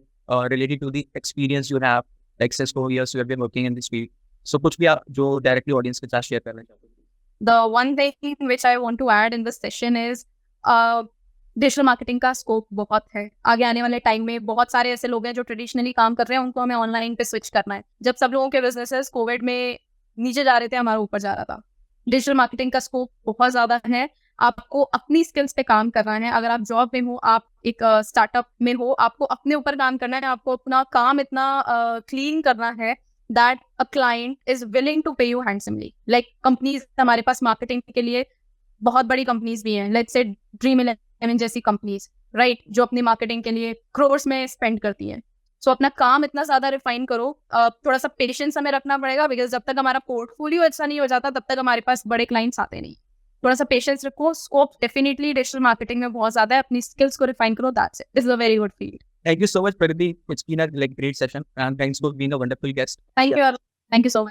A: related to the experience you have, like since 4 years you have been working in this field. So, कुछ भी आप जो directly audience के साथ share करना चाहते हो?
B: The one thing which I want to add in this session is digital marketing का स्कोप बहुत है। आगे आने वाले टाइम में बहुत सारे ऐसे लोग हैं जो ट्रेडिशनली काम कर रहे हैं, उनको हमें ऑनलाइन पे स्विच करना है। जब सब लोगों के बिजनेसेस कोविड में नीचे जा रहे थे, हमारा ऊपर जा रहा था। डिजिटल मार्केटिंग का स्कोप बहुत ज़्यादा है। आपको अपनी स्किल्स पे काम करना है। अगर आप जॉब में हो, आप एक स्टार्टअप में हो, आपको अपने ऊपर काम करना है। आपको अपना काम इतना क्लीन करना है that a client is willing to pay you handsomely. Like companies हमारे पास मार्केटिंग के लिए बहुत बड़ी कंपनीज भी हैं, let's say Dream11 जैसी कंपनीज, राइट, जो अपनी मार्केटिंग के लिए crores में स्पेंड करती हैं। सो अपना काम इतना ज्यादा रिफाइन करो। थोड़ा सा पेशेंस हमें रखना पड़ेगा, बिकॉज जब तक हमारा पोर्टफोलियो अच्छा नहीं हो जाता तब तक हमारे पास बड़े क्लाइंट्स आते नहीं। थोड़ा सा पेशेंस रखो। स्कोप डेफिनेटली डिजिटल मार्केटिंग में बहुत ज्यादा है। अपनी स्किल्स को रिफाइन करो। That's it. This is a very good field.
A: Thank you so much, Pragati. It's been a great session, and thanks for being a wonderful guest.
B: Thank you so much.